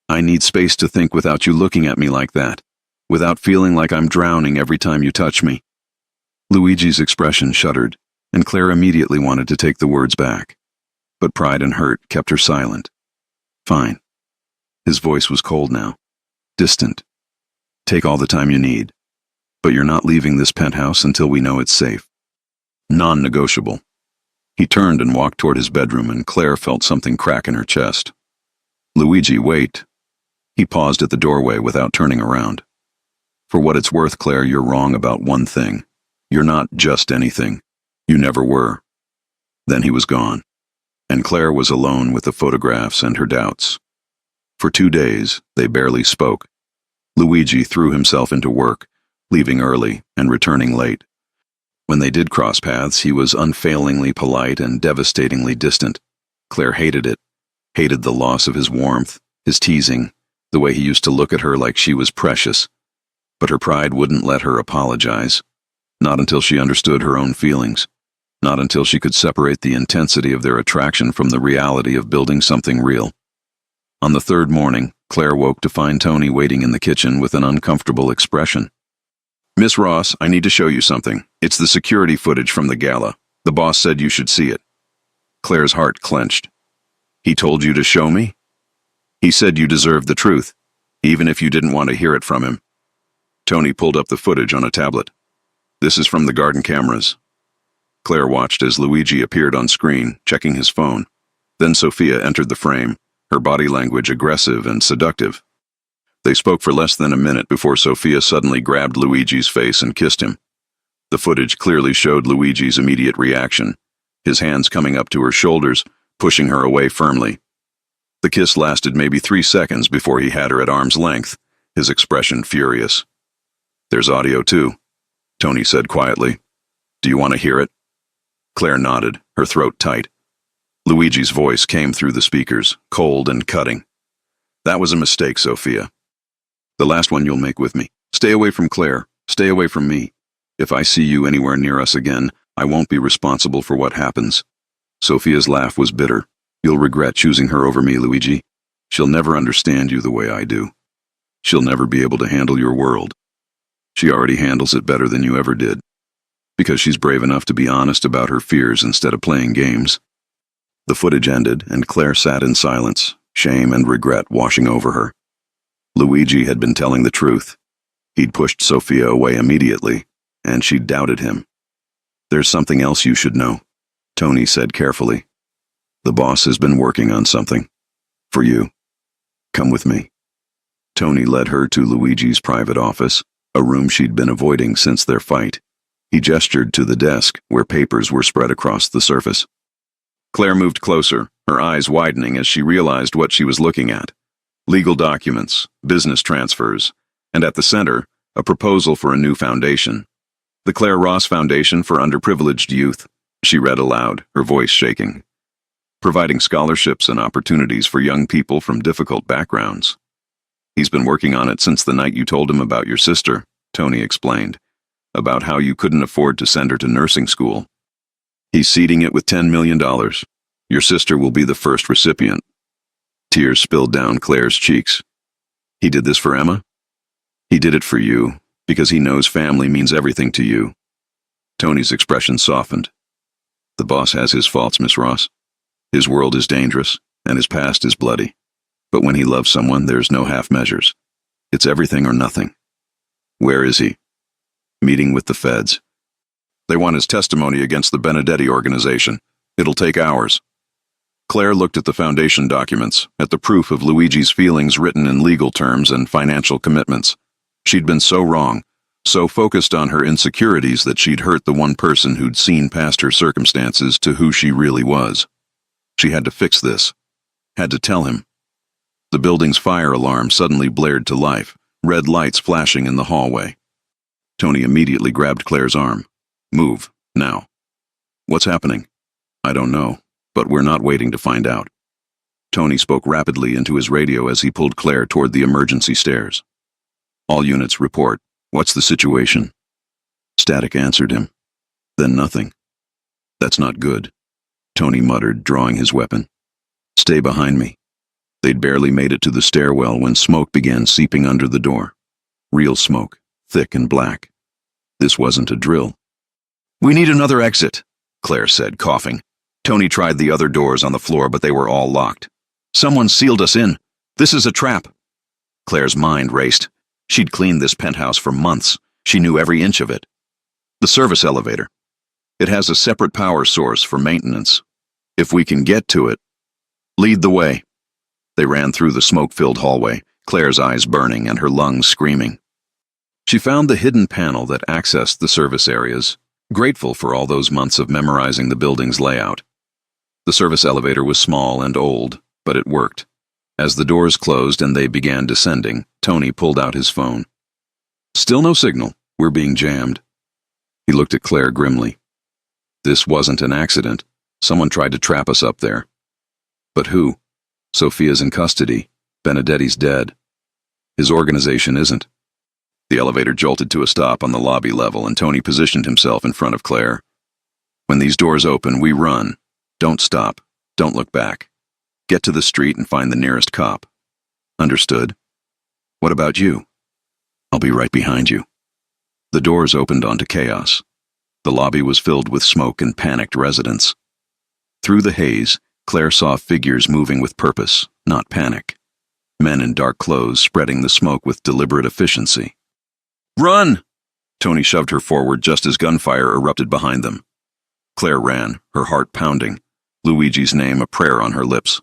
[SPEAKER 1] I need space to think without you looking at me like that, without feeling like I'm drowning every time you touch me. Luigi's expression shuddered, and Claire immediately wanted to take the words back. But pride and hurt kept her silent. Fine. His voice was cold now, distant. Take all the time you need. But you're not leaving this penthouse until we know it's safe. Non-negotiable. He turned and walked toward his bedroom, and Claire felt something crack in her chest. Luigi, wait. He paused at the doorway without turning around. For what it's worth, Claire, you're wrong about one thing. You're not just anything. You never were. Then he was gone, and Claire was alone with the photographs and her doubts. For 2 days, they barely spoke. Luigi threw himself into work, leaving early and returning late. When they did cross paths, he was unfailingly polite and devastatingly distant. Claire hated it, hated the loss of his warmth, his teasing, the way he used to look at her like she was precious. But her pride wouldn't let her apologize. Not until she understood her own feelings. Not until she could separate the intensity of their attraction from the reality of building something real. On the third morning, Claire woke to find Tony waiting in the kitchen with an uncomfortable expression. "Miss Ross, I need to show you something. It's the security footage from the gala. The boss said you should see it." Claire's heart clenched. "He told you to show me?" "He said you deserved the truth, even if you didn't want to hear it from him." Tony pulled up the footage on a tablet. "This is from the garden cameras." Claire watched as Luigi appeared on screen, checking his phone. Then Sophia entered the frame, her body language aggressive and seductive. They spoke for less than a minute before Sophia suddenly grabbed Luigi's face and kissed him. The footage clearly showed Luigi's immediate reaction, his hands coming up to her shoulders, pushing her away firmly. The kiss lasted maybe 3 seconds before he had her at arm's length, his expression furious. "There's audio too," Tony said quietly. "Do you want to hear it?" Claire nodded, her throat tight. Luigi's voice came through the speakers, cold and cutting. "That was a mistake, Sophia. The last one you'll make with me. Stay away from Claire. Stay away from me. If I see you anywhere near us again, I won't be responsible for what happens." Sophia's laugh was bitter. "You'll regret choosing her over me, Luigi. She'll never understand you the way I do. She'll never be able to handle your world. She already handles it better than you ever did. Because she's brave enough to be honest about her fears instead of playing games." The footage ended, and Claire sat in silence, shame and regret washing over her. Luigi had been telling the truth. He'd pushed Sophia away immediately, and she'd doubted him. "There's something else you should know," Tony said carefully. "The boss has been working on something. For you. Come with me." Tony led her to Luigi's private office, a room she'd been avoiding since their fight. He gestured to the desk, where papers were spread across the surface. Claire moved closer, her eyes widening as she realized what she was looking at. Legal documents, business transfers, and at the center, a proposal for a new foundation. "The Claire Ross Foundation for Underprivileged Youth," she read aloud, her voice shaking. "Providing scholarships and opportunities for young people from difficult backgrounds." "He's been working on it since the night you told him about your sister," Tony explained, "about how you couldn't afford to send her to nursing school. He's seeding it with $10 million. Your sister will be the first recipient." Tears spilled down Claire's cheeks. "He did this for Emma?" "He did it for you, because he knows family means everything to you." Tony's expression softened. "The boss has his faults, Miss Ross. His world is dangerous, and his past is bloody. But when he loves someone, there's no half measures. It's everything or nothing." "Where is he?" "Meeting with the feds. They want his testimony against the Benedetti organization. It'll take hours." Claire looked at the foundation documents, at the proof of Luigi's feelings written in legal terms and financial commitments. She'd been so wrong, so focused on her insecurities that she'd hurt the one person who'd seen past her circumstances to who she really was. She had to fix this. Had to tell him. The building's fire alarm suddenly blared to life, red lights flashing in the hallway. Tony immediately grabbed Claire's arm. "Move, now." "What's happening?" "I don't know, but we're not waiting to find out." Tony spoke rapidly into his radio as he pulled Claire toward the emergency stairs. "All units report. What's the situation?" Static answered him. Then nothing. "That's not good," Tony muttered, drawing his weapon. "Stay behind me." They'd barely made it to the stairwell when smoke began seeping under the door. Real smoke, thick and black. This wasn't a drill. "We need another exit," Claire said, coughing. Tony tried the other doors on the floor, but they were all locked. "Someone sealed us in. This is a trap." Claire's mind raced. She'd cleaned this penthouse for months. She knew every inch of it. "The service elevator. It has a separate power source for maintenance. If we can get to it." "Lead the way." They ran through the smoke-filled hallway, Claire's eyes burning and her lungs screaming. She found the hidden panel that accessed the service areas, grateful for all those months of memorizing the building's layout. The service elevator was small and old, but it worked. As the doors closed and they began descending, Tony pulled out his phone. "Still no signal. We're being jammed." He looked at Claire grimly. "This wasn't an accident. Someone tried to trap us up there." "But who? Sophia's in custody. Benedetti's dead. His organization isn't." The elevator jolted to a stop on the lobby level, and Tony positioned himself in front of Claire. "When these doors open, we run. Don't stop. Don't look back. Get to the street and find the nearest cop." "Understood. What about you?" "I'll be right behind you." The doors opened onto chaos. The lobby was filled with smoke and panicked residents. Through the haze, Claire saw figures moving with purpose, not panic. Men in dark clothes spreading the smoke with deliberate efficiency. "Run!" Tony shoved her forward just as gunfire erupted behind them. Claire ran, her heart pounding, Luigi's name a prayer on her lips.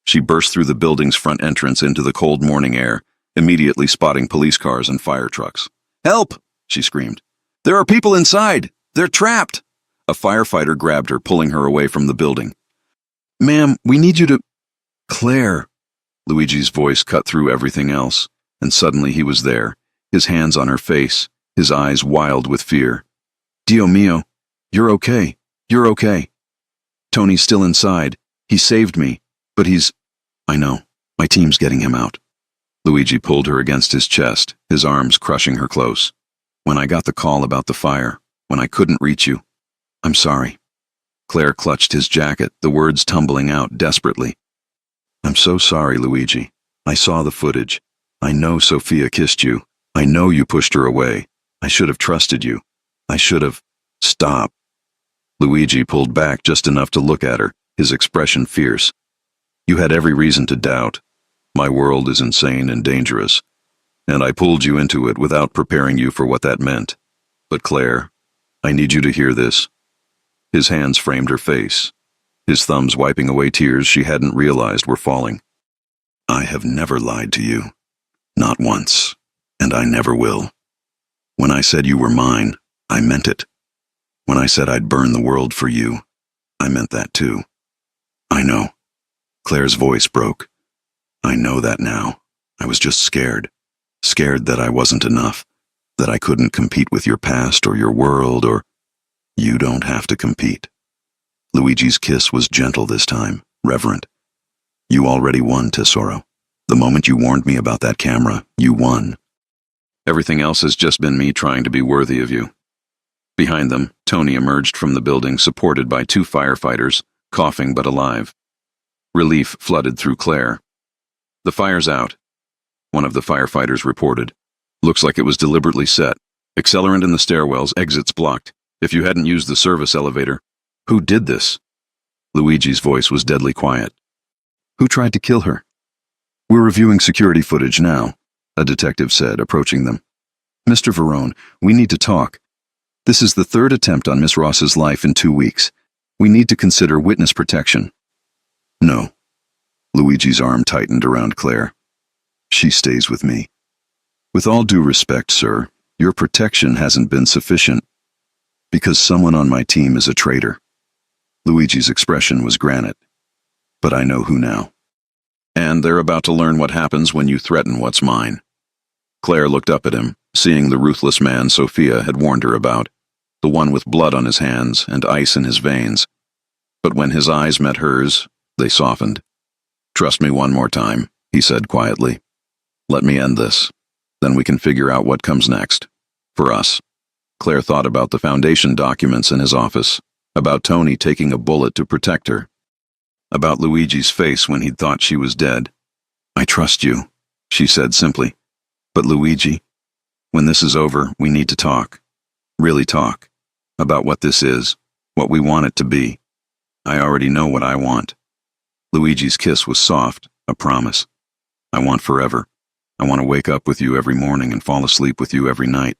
[SPEAKER 1] She burst through the building's front entrance into the cold morning air, immediately spotting police cars and fire trucks. "Help!" she screamed. "There are people inside! They're trapped!" A firefighter grabbed her, pulling her away from the building. "Ma'am, we need you to—" "Claire!" Luigi's voice cut through everything else, and suddenly he was there, his hands on her face, his eyes wild with fear. "Dio mio, you're okay. You're okay. Tony's still inside. He saved me, but he's—" "I know. My team's getting him out." Luigi pulled her against his chest, his arms crushing her close. "When I got the call about the fire, when I couldn't reach you, I'm sorry." Claire clutched his jacket, the words tumbling out desperately. "I'm so sorry, Luigi. I saw the footage. I know Sophia kissed you. I know you pushed her away. I should have trusted you. I should have—" "Stop." Luigi pulled back just enough to look at her, his expression fierce. "You had every reason to doubt. My world is insane and dangerous, and I pulled you into it without preparing you for what that meant. But Claire, I need you to hear this." His hands framed her face, his thumbs wiping away tears she hadn't realized were falling. "I have never lied to you. Not once. And I never will. When I said you were mine, I meant it. When I said I'd burn the world for you, I meant that too. I know." Claire's voice broke. "I know that now. I was just scared. Scared that I wasn't enough, that I couldn't compete with your past or your world or—" "You don't have to compete." Luigi's kiss was gentle this time, reverent. "You already won, Tesoro. The moment you warned me about that camera, you won. Everything else has just been me trying to be worthy of you." Behind them, Tony emerged from the building supported by 2 firefighters, coughing but alive. Relief flooded through Claire. "The fire's out," one of the firefighters reported. "Looks like it was deliberately set. Accelerant in the stairwells, exits blocked. If you hadn't used the service elevator—" "Who did this?" Luigi's voice was deadly quiet. "Who tried to kill her?" "We're reviewing security footage now," a detective said, approaching them. "Mr. Verone, we need to talk. This is the 3rd attempt on Miss Ross's life in 2 weeks. We need to consider witness protection." "No." Luigi's arm tightened around Claire. "She stays with me. With all due respect, sir, your protection hasn't been sufficient because someone on my team is a traitor." Luigi's expression was granite. "But I know who now. And they're about to learn what happens when you threaten what's mine." Claire looked up at him, seeing the ruthless man Sophia had warned her about, the one with blood on his hands and ice in his veins. But when his eyes met hers, they softened. "Trust me one more time," he said quietly. "Let me end this. Then we can figure out what comes next. For us." Claire thought about the foundation documents in his office, about Tony taking a bullet to protect her, about Luigi's face when he'd thought she was dead. "I trust you," she said simply. "But Luigi, when this is over, we need to talk. Really talk. About what this is, what we want it to be. I already know what I want." Luigi's kiss was soft, a promise. "I want forever. I want to wake up with you every morning and fall asleep with you every night.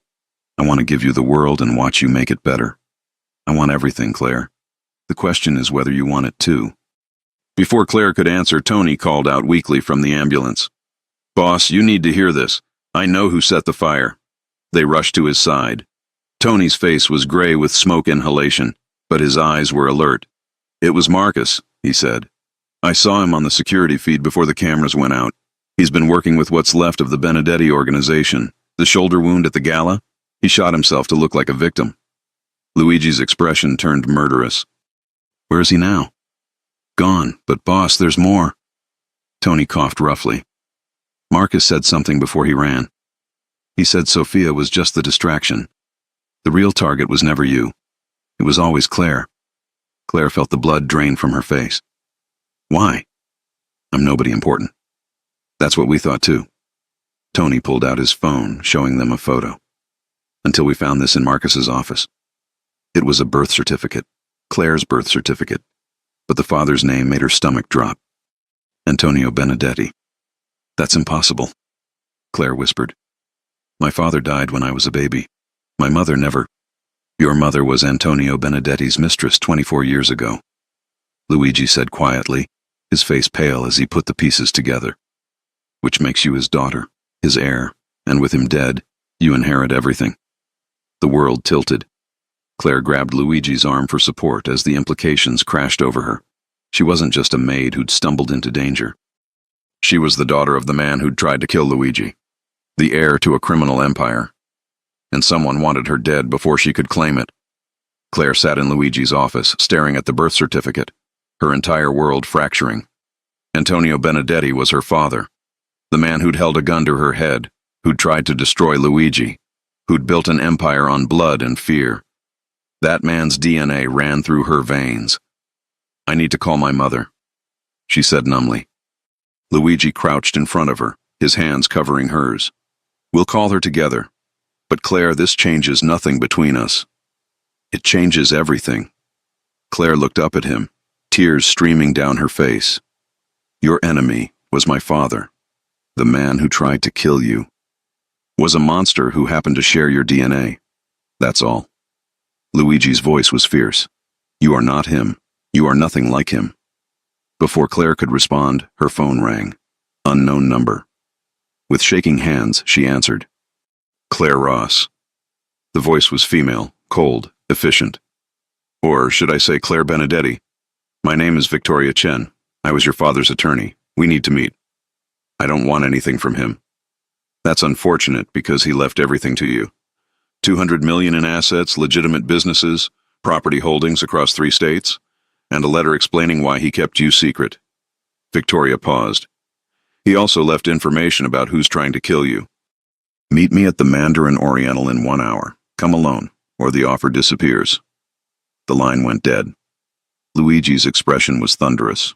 [SPEAKER 1] I want to give you the world and watch you make it better. I want everything, Claire. The question is whether you want it too." Before Claire could answer, Tony called out weakly from the ambulance. Boss, you need to hear this. I know who set the fire. They rushed to his side. Tony's face was gray with smoke inhalation, but his eyes were alert. It was Marcus, he said. I saw him on the security feed before the cameras went out. He's been working with what's left of the Benedetti organization. The shoulder wound at the gala? He shot himself to look like a victim. Luigi's expression turned murderous. Where is he now? Gone, but boss, there's more. Tony coughed roughly. Marcus said something before he ran. He said Sophia was just the distraction. The real target was never you. It was always Claire. Claire felt the blood drain from her face. Why? I'm nobody important. That's what we thought too. Tony pulled out his phone, showing them a photo. Until we found this in Marcus's office. It was a birth certificate, Claire's birth certificate, but the father's name made her stomach drop. Antonio Benedetti. That's impossible, Claire whispered. My father died when I was a baby. My mother never. Your mother was Antonio Benedetti's mistress 24 years ago, Luigi said quietly, his face pale as he put the pieces together. Which makes you his daughter, his heir, and with him dead, you inherit everything. The world tilted. Claire grabbed Luigi's arm for support as the implications crashed over her. She wasn't just a maid who'd stumbled into danger. She was the daughter of the man who'd tried to kill Luigi, the heir to a criminal empire. And someone wanted her dead before she could claim it. Claire sat in Luigi's office, staring at the birth certificate, her entire world fracturing. Antonio Benedetti was her father, the man who'd held a gun to her head, who'd tried to destroy Luigi, who'd built an empire on blood and fear. That man's DNA ran through her veins. I need to call my mother, she said numbly. Luigi crouched in front of her, his hands covering hers. We'll call her together. But Claire, this changes nothing between us. It changes everything. Claire looked up at him, tears streaming down her face. Your enemy was my father. The man who tried to kill you was a monster who happened to share your DNA. That's all. Luigi's voice was fierce. You are not him. You are nothing like him. Before Claire could respond, her phone rang. Unknown number. With shaking hands, she answered. Claire Ross. The voice was female, cold, efficient. Or should I say Claire Benedetti? My name is Victoria Chen. I was your father's attorney. We need to meet. I don't want anything from him. That's unfortunate because he left everything to you. 200 million in assets, legitimate businesses, property holdings across 3 states, and a letter explaining why he kept you secret. Victoria paused. He also left information about who's trying to kill you. Meet me at the Mandarin Oriental in 1 hour. Come alone, or the offer disappears. The line went dead. Luigi's expression was thunderous.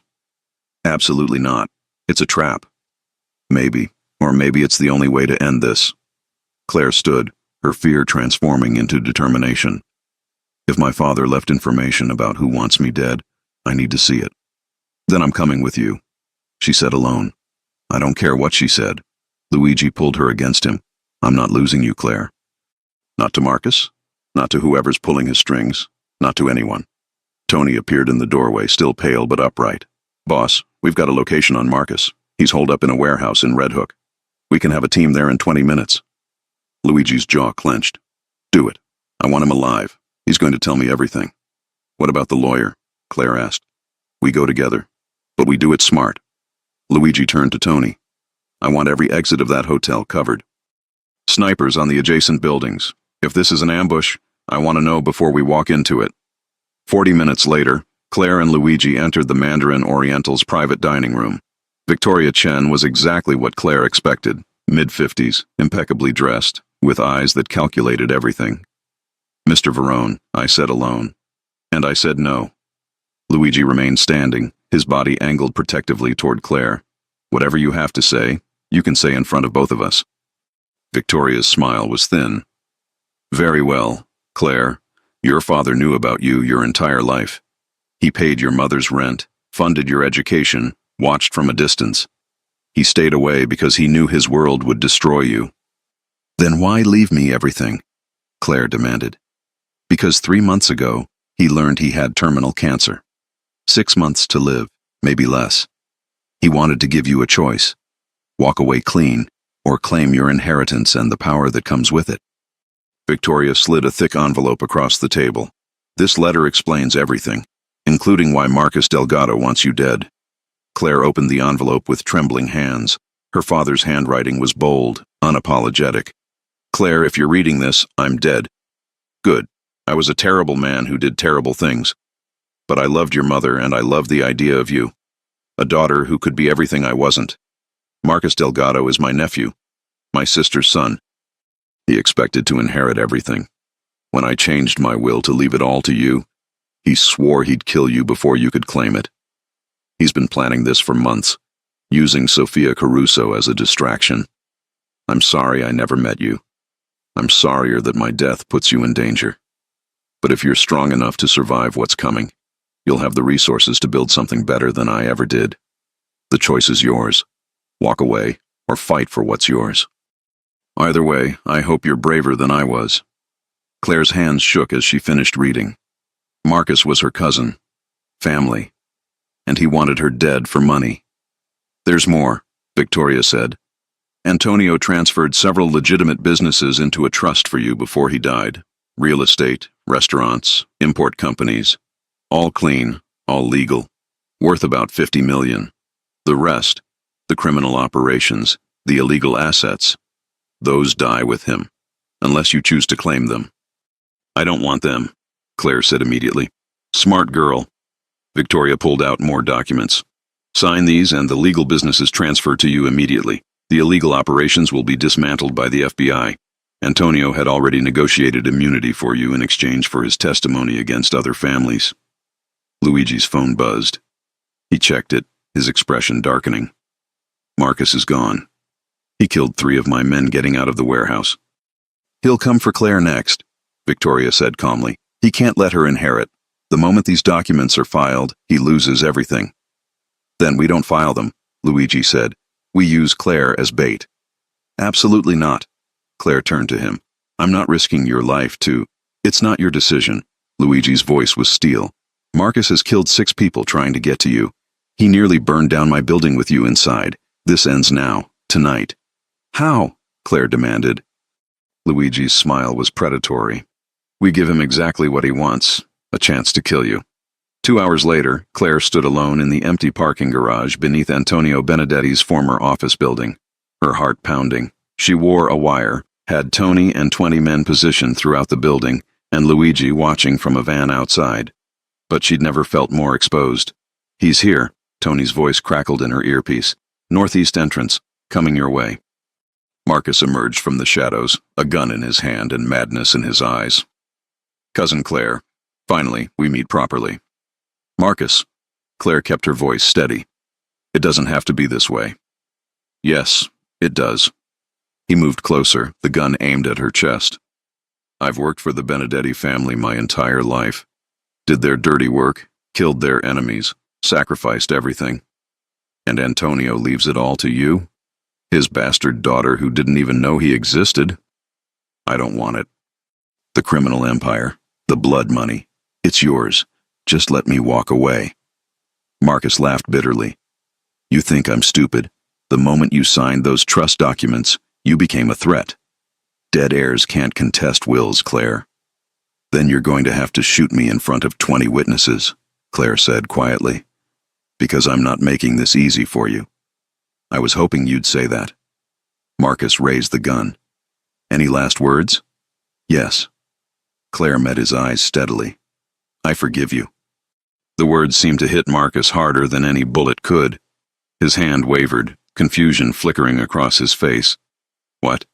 [SPEAKER 1] Absolutely not. It's a trap. Maybe, or maybe it's the only way to end this. Claire stood, her fear transforming into determination. If my father left information about who wants me dead, I need to see it. Then I'm coming with you, she said alone. I don't care what she said. Luigi pulled her against him. I'm not losing you, Claire. Not to Marcus, not to whoever's pulling his strings, not to anyone. Tony appeared in the doorway, still pale but upright. Boss, we've got a location on Marcus. He's holed up in a warehouse in Red Hook. We can have a team there in 20 minutes. Luigi's jaw clenched. Do it. I want him alive. He's going to tell me everything. What about the lawyer? Claire asked. We go together, but we do it smart. Luigi turned to Tony. I want every exit of that hotel covered. Snipers on the adjacent buildings. If this is an ambush, I want to know before we walk into it. 40 minutes later, Claire and Luigi entered the Mandarin Oriental's private dining room. Victoria Chen was exactly what Claire expected, mid-50s, impeccably dressed, with eyes that calculated everything. Mr. Verone, I said alone. And I said no. Luigi remained standing, his body angled protectively toward Claire. Whatever you have to say, you can say in front of both of us. Victoria's smile was thin. Very well, Claire. Your father knew about you your entire life. He paid your mother's rent, funded your education, watched from a distance. He stayed away because he knew his world would destroy you. Then why leave me everything? Claire demanded. Because 3 months ago, he learned he had terminal cancer. 6 months to live, maybe less. He wanted to give you a choice. Walk away clean, or claim your inheritance and the power that comes with it. Victoria slid a thick envelope across the table. This letter explains everything, including why Marcus Delgado wants you dead. Claire opened the envelope with trembling hands. Her father's handwriting was bold, unapologetic. Claire, if you're reading this, I'm dead. Good. I was a terrible man who did terrible things. But I loved your mother, and I loved the idea of you. A daughter who could be everything I wasn't. Marcus Delgado is my nephew, my sister's son. He expected to inherit everything. When I changed my will to leave it all to you, he swore he'd kill you before you could claim it. He's been planning this for months, using Sofia Caruso as a distraction. I'm sorry I never met you. I'm sorrier that my death puts you in danger. But if you're strong enough to survive what's coming, you'll have the resources to build something better than I ever did. The choice is yours. Walk away, or fight for what's yours. Either way, I hope you're braver than I was. Claire's hands shook as she finished reading. Marcus was her cousin, family, and he wanted her dead for money. There's more, Victoria said. Antonio transferred several legitimate businesses into a trust for you before he died. Real estate, restaurants, import companies. All clean, all legal. Worth about $50 million. The rest, the criminal operations, the illegal assets, those die with him, unless you choose to claim them. I don't want them, Claire said immediately. Smart girl. Victoria pulled out more documents. Sign these and the legal business is transferred to you immediately. The illegal operations will be dismantled by the FBI. Antonio had already negotiated immunity for you in exchange for his testimony against other families. Luigi's phone buzzed. He checked it, his expression darkening. Marcus is gone. He killed 3 of my men getting out of the warehouse. He'll come for Claire next, Victoria said calmly. He can't let her inherit. The moment these documents are filed, he loses everything. Then we don't file them, Luigi said. We use Claire as bait. Absolutely not. Claire turned to him. I'm not risking your life to... It's not your decision. Luigi's voice was steel. Marcus has killed 6 people trying to get to you. He nearly burned down my building with you inside. This ends now, tonight. How? Claire demanded. Luigi's smile was predatory. We give him exactly what he wants, a chance to kill you. 2 hours later, Claire stood alone in the empty parking garage beneath Antonio Benedetti's former office building, her heart pounding. She wore a wire, had Tony and 20 men positioned throughout the building, and Luigi watching from a van outside. But she'd never felt more exposed. He's here, Tony's voice crackled in her earpiece. Northeast entrance, coming your way. Marcus emerged from the shadows, a gun in his hand and madness in his eyes. Cousin Claire, finally, we meet properly. Marcus, Claire kept her voice steady. It doesn't have to be this way. Yes, it does. He moved closer, the gun aimed at her chest. I've worked for the Benedetti family my entire life. Did their dirty work, killed their enemies, sacrificed everything. And Antonio leaves it all to you? His bastard daughter who didn't even know he existed? I don't want it. The criminal empire, the blood money, it's yours. Just let me walk away. Marcus laughed bitterly. You think I'm stupid? The moment you signed those trust documents, you became a threat. Dead heirs can't contest wills, Claire. Then you're going to have to shoot me in front of 20 witnesses, Claire said quietly. Because I'm not making this easy for you. I was hoping you'd say that. Marcus raised the gun. Any last words? Yes. Claire met his eyes steadily. I forgive you. The words seemed to hit Marcus harder than any bullet could. His hand wavered, confusion flickering across his face. What?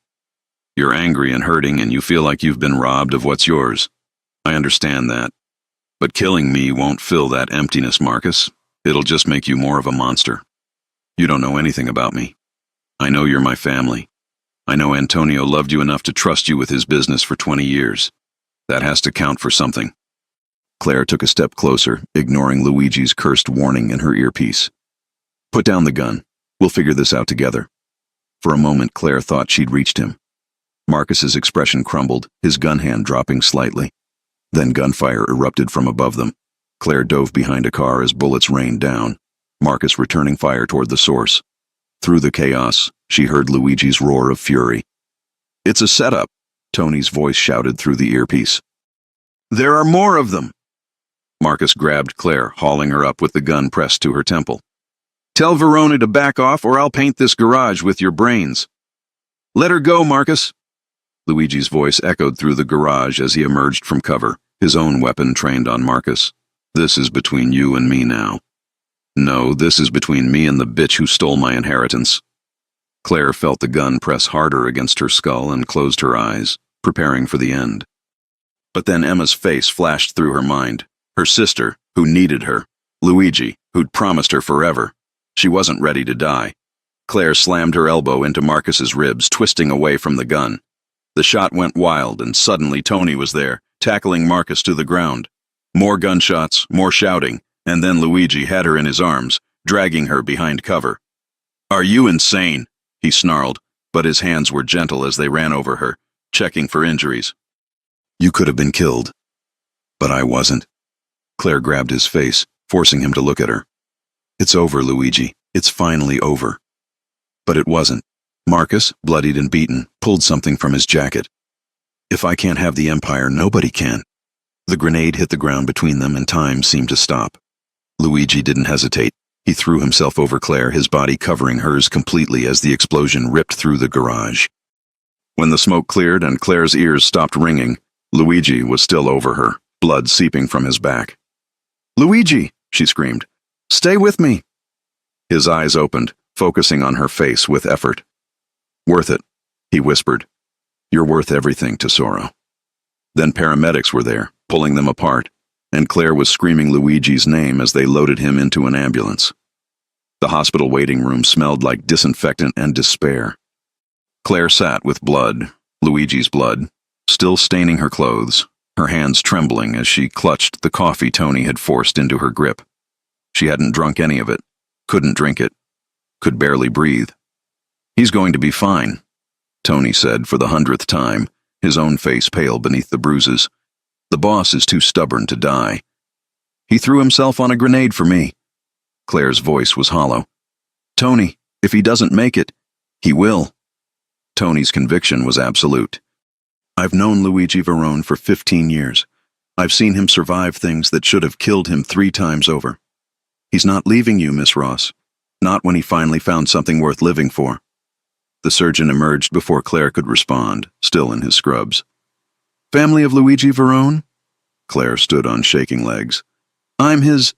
[SPEAKER 1] You're angry and hurting and you feel like you've been robbed of what's yours. I understand that. But killing me won't fill that emptiness, Marcus. It'll just make you more of a monster. You don't know anything about me. I know you're my family. I know Antonio loved you enough to trust you with his business for 20 years. That has to count for something. Claire took a step closer, ignoring Luigi's cursed warning in her earpiece. Put down the gun. We'll figure this out together. For a moment, Claire thought she'd reached him. Marcus's expression crumbled, his gun hand dropping slightly. Then gunfire erupted from above them. Claire dove behind a car as bullets rained down, Marcus returning fire toward the source. Through the chaos, she heard Luigi's roar of fury. "It's a setup," Tony's voice shouted through the earpiece. "There are more of them!" Marcus grabbed Claire, hauling her up with the gun pressed to her temple. "Tell Verona to back off or I'll paint this garage with your brains." "Let her go, Marcus." Luigi's voice echoed through the garage as he emerged from cover, his own weapon trained on Marcus. "This is between you and me now." "No, this is between me and the bitch who stole my inheritance." Claire felt the gun press harder against her skull and closed her eyes, preparing for the end. But then Emma's face flashed through her mind. Her sister, who needed her. Luigi, who'd promised her forever. She wasn't ready to die. Claire slammed her elbow into Marcus's ribs, twisting away from the gun. The shot went wild, and suddenly Tony was there, tackling Marcus to the ground. More gunshots, more shouting, and then Luigi had her in his arms, dragging her behind cover. "Are you insane?" he snarled, but his hands were gentle as they ran over her, checking for injuries. "You could have been killed, but I wasn't." Claire grabbed his face, forcing him to look at her. "It's over, Luigi. It's finally over." But it wasn't. Marcus, bloodied and beaten, pulled something from his jacket. "If I can't have the Empire, nobody can." The grenade hit the ground between them and time seemed to stop. Luigi didn't hesitate. He threw himself over Claire, his body covering hers completely as the explosion ripped through the garage. When the smoke cleared and Claire's ears stopped ringing, Luigi was still over her, blood seeping from his back. "Luigi!" she screamed. "Stay with me!" His eyes opened, focusing on her face with effort. "Worth it," he whispered. "You're worth everything, Tesoro." Then paramedics were there, pulling them apart, and Claire was screaming Luigi's name as they loaded him into an ambulance. The hospital waiting room smelled like disinfectant and despair. Claire sat with blood, Luigi's blood, still staining her clothes, her hands trembling as she clutched the coffee Tony had forced into her grip. She hadn't drunk any of it, couldn't drink it, could barely breathe. "He's going to be fine," Tony said for the 100th time, his own face pale beneath the bruises. "The boss is too stubborn to die. He threw himself on a grenade for me." Claire's voice was hollow. "Tony, if he doesn't make it, he will." Tony's conviction was absolute. "I've known Luigi Verone for 15 years. I've seen him survive things that should have killed him 3 times over. He's not leaving you, Miss Ross. Not when he finally found something worth living for." The surgeon emerged before Claire could respond, still in his scrubs. "Family of Luigi Verone?" Claire stood on shaking legs. "I'm his—"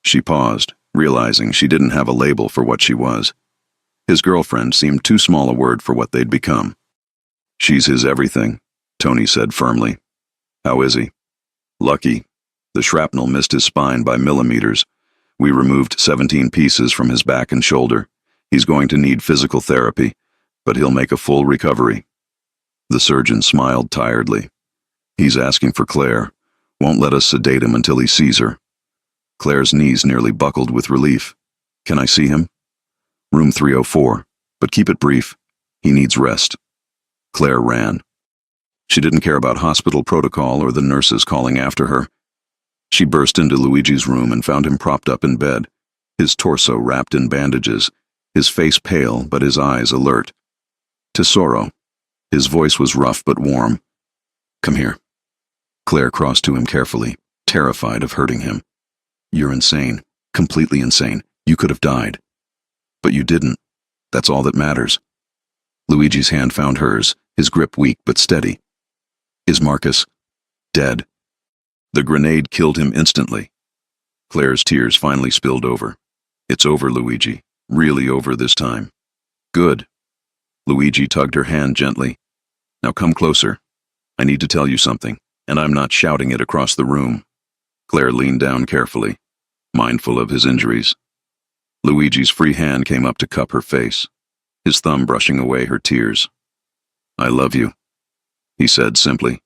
[SPEAKER 1] She paused, realizing she didn't have a label for what she was. His girlfriend seemed too small a word for what they'd become. "She's his everything," Tony said firmly. "How is he?" "Lucky. The shrapnel missed his spine by millimeters. We removed 17 pieces from his back and shoulder. He's going to need physical therapy, but he'll make a full recovery." The surgeon smiled tiredly. "He's asking for Claire. Won't let us sedate him until he sees her." Claire's knees nearly buckled with relief. "Can I see him?" "Room 304, but keep it brief. He needs rest." Claire ran. She didn't care about hospital protocol or the nurses calling after her. She burst into Luigi's room and found him propped up in bed, his torso wrapped in bandages, his face pale but his eyes alert. "Tesoro." His voice was rough but warm. "Come here." Claire crossed to him carefully, terrified of hurting him. "You're insane, completely insane. You could have died. But you didn't. That's all that matters." Luigi's hand found hers, his grip weak but steady. "Is Marcus dead?" "The grenade killed him instantly." Claire's tears finally spilled over. "It's over, Luigi. Really over this time." "Good." Luigi tugged her hand gently. "Now come closer. I need to tell you something, and I'm not shouting it across the room." Claire leaned down carefully, mindful of his injuries. Luigi's free hand came up to cup her face, his thumb brushing away her tears. "I love you," he said simply.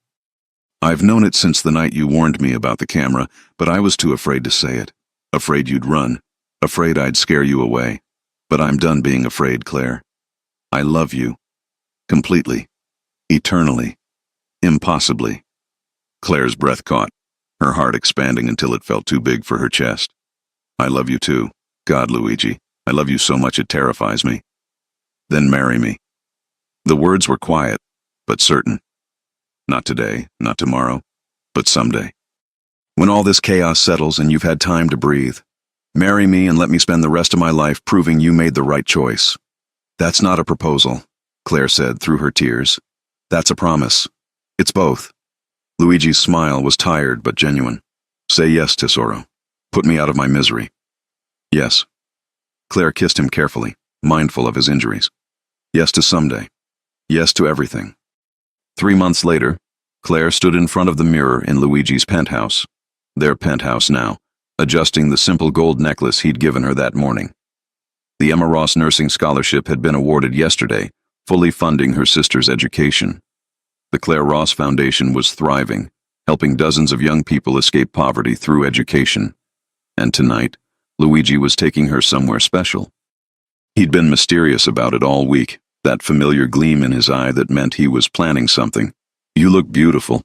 [SPEAKER 1] "I've known it since the night you warned me about the camera, but I was too afraid to say it. Afraid you'd run. Afraid I'd scare you away. But I'm done being afraid, Claire. I love you. Completely. Eternally. Impossibly." Claire's breath caught, her heart expanding until it felt too big for her chest. "I love you too. God, Luigi. I love you so much it terrifies me. Then marry me." The words were quiet, but certain. Not today, not tomorrow, but someday. When all this chaos settles and you've had time to breathe, marry me and let me spend the rest of my life proving you made the right choice. "That's not a proposal," Claire said through her tears. "That's a promise. It's both." Luigi's smile was tired but genuine. "Say yes, Tesoro. Put me out of my misery." "Yes." Claire kissed him carefully, mindful of his injuries. Yes to someday. Yes to everything. 3 months later, Claire stood in front of the mirror in Luigi's penthouse, their penthouse now, adjusting the simple gold necklace he'd given her that morning. The Emma Ross Nursing Scholarship had been awarded yesterday, fully funding her sister's education. The Claire Ross Foundation was thriving, helping dozens of young people escape poverty through education. And tonight, Luigi was taking her somewhere special. He'd been mysterious about it all week, that familiar gleam in his eye that meant he was planning something. "You look beautiful,"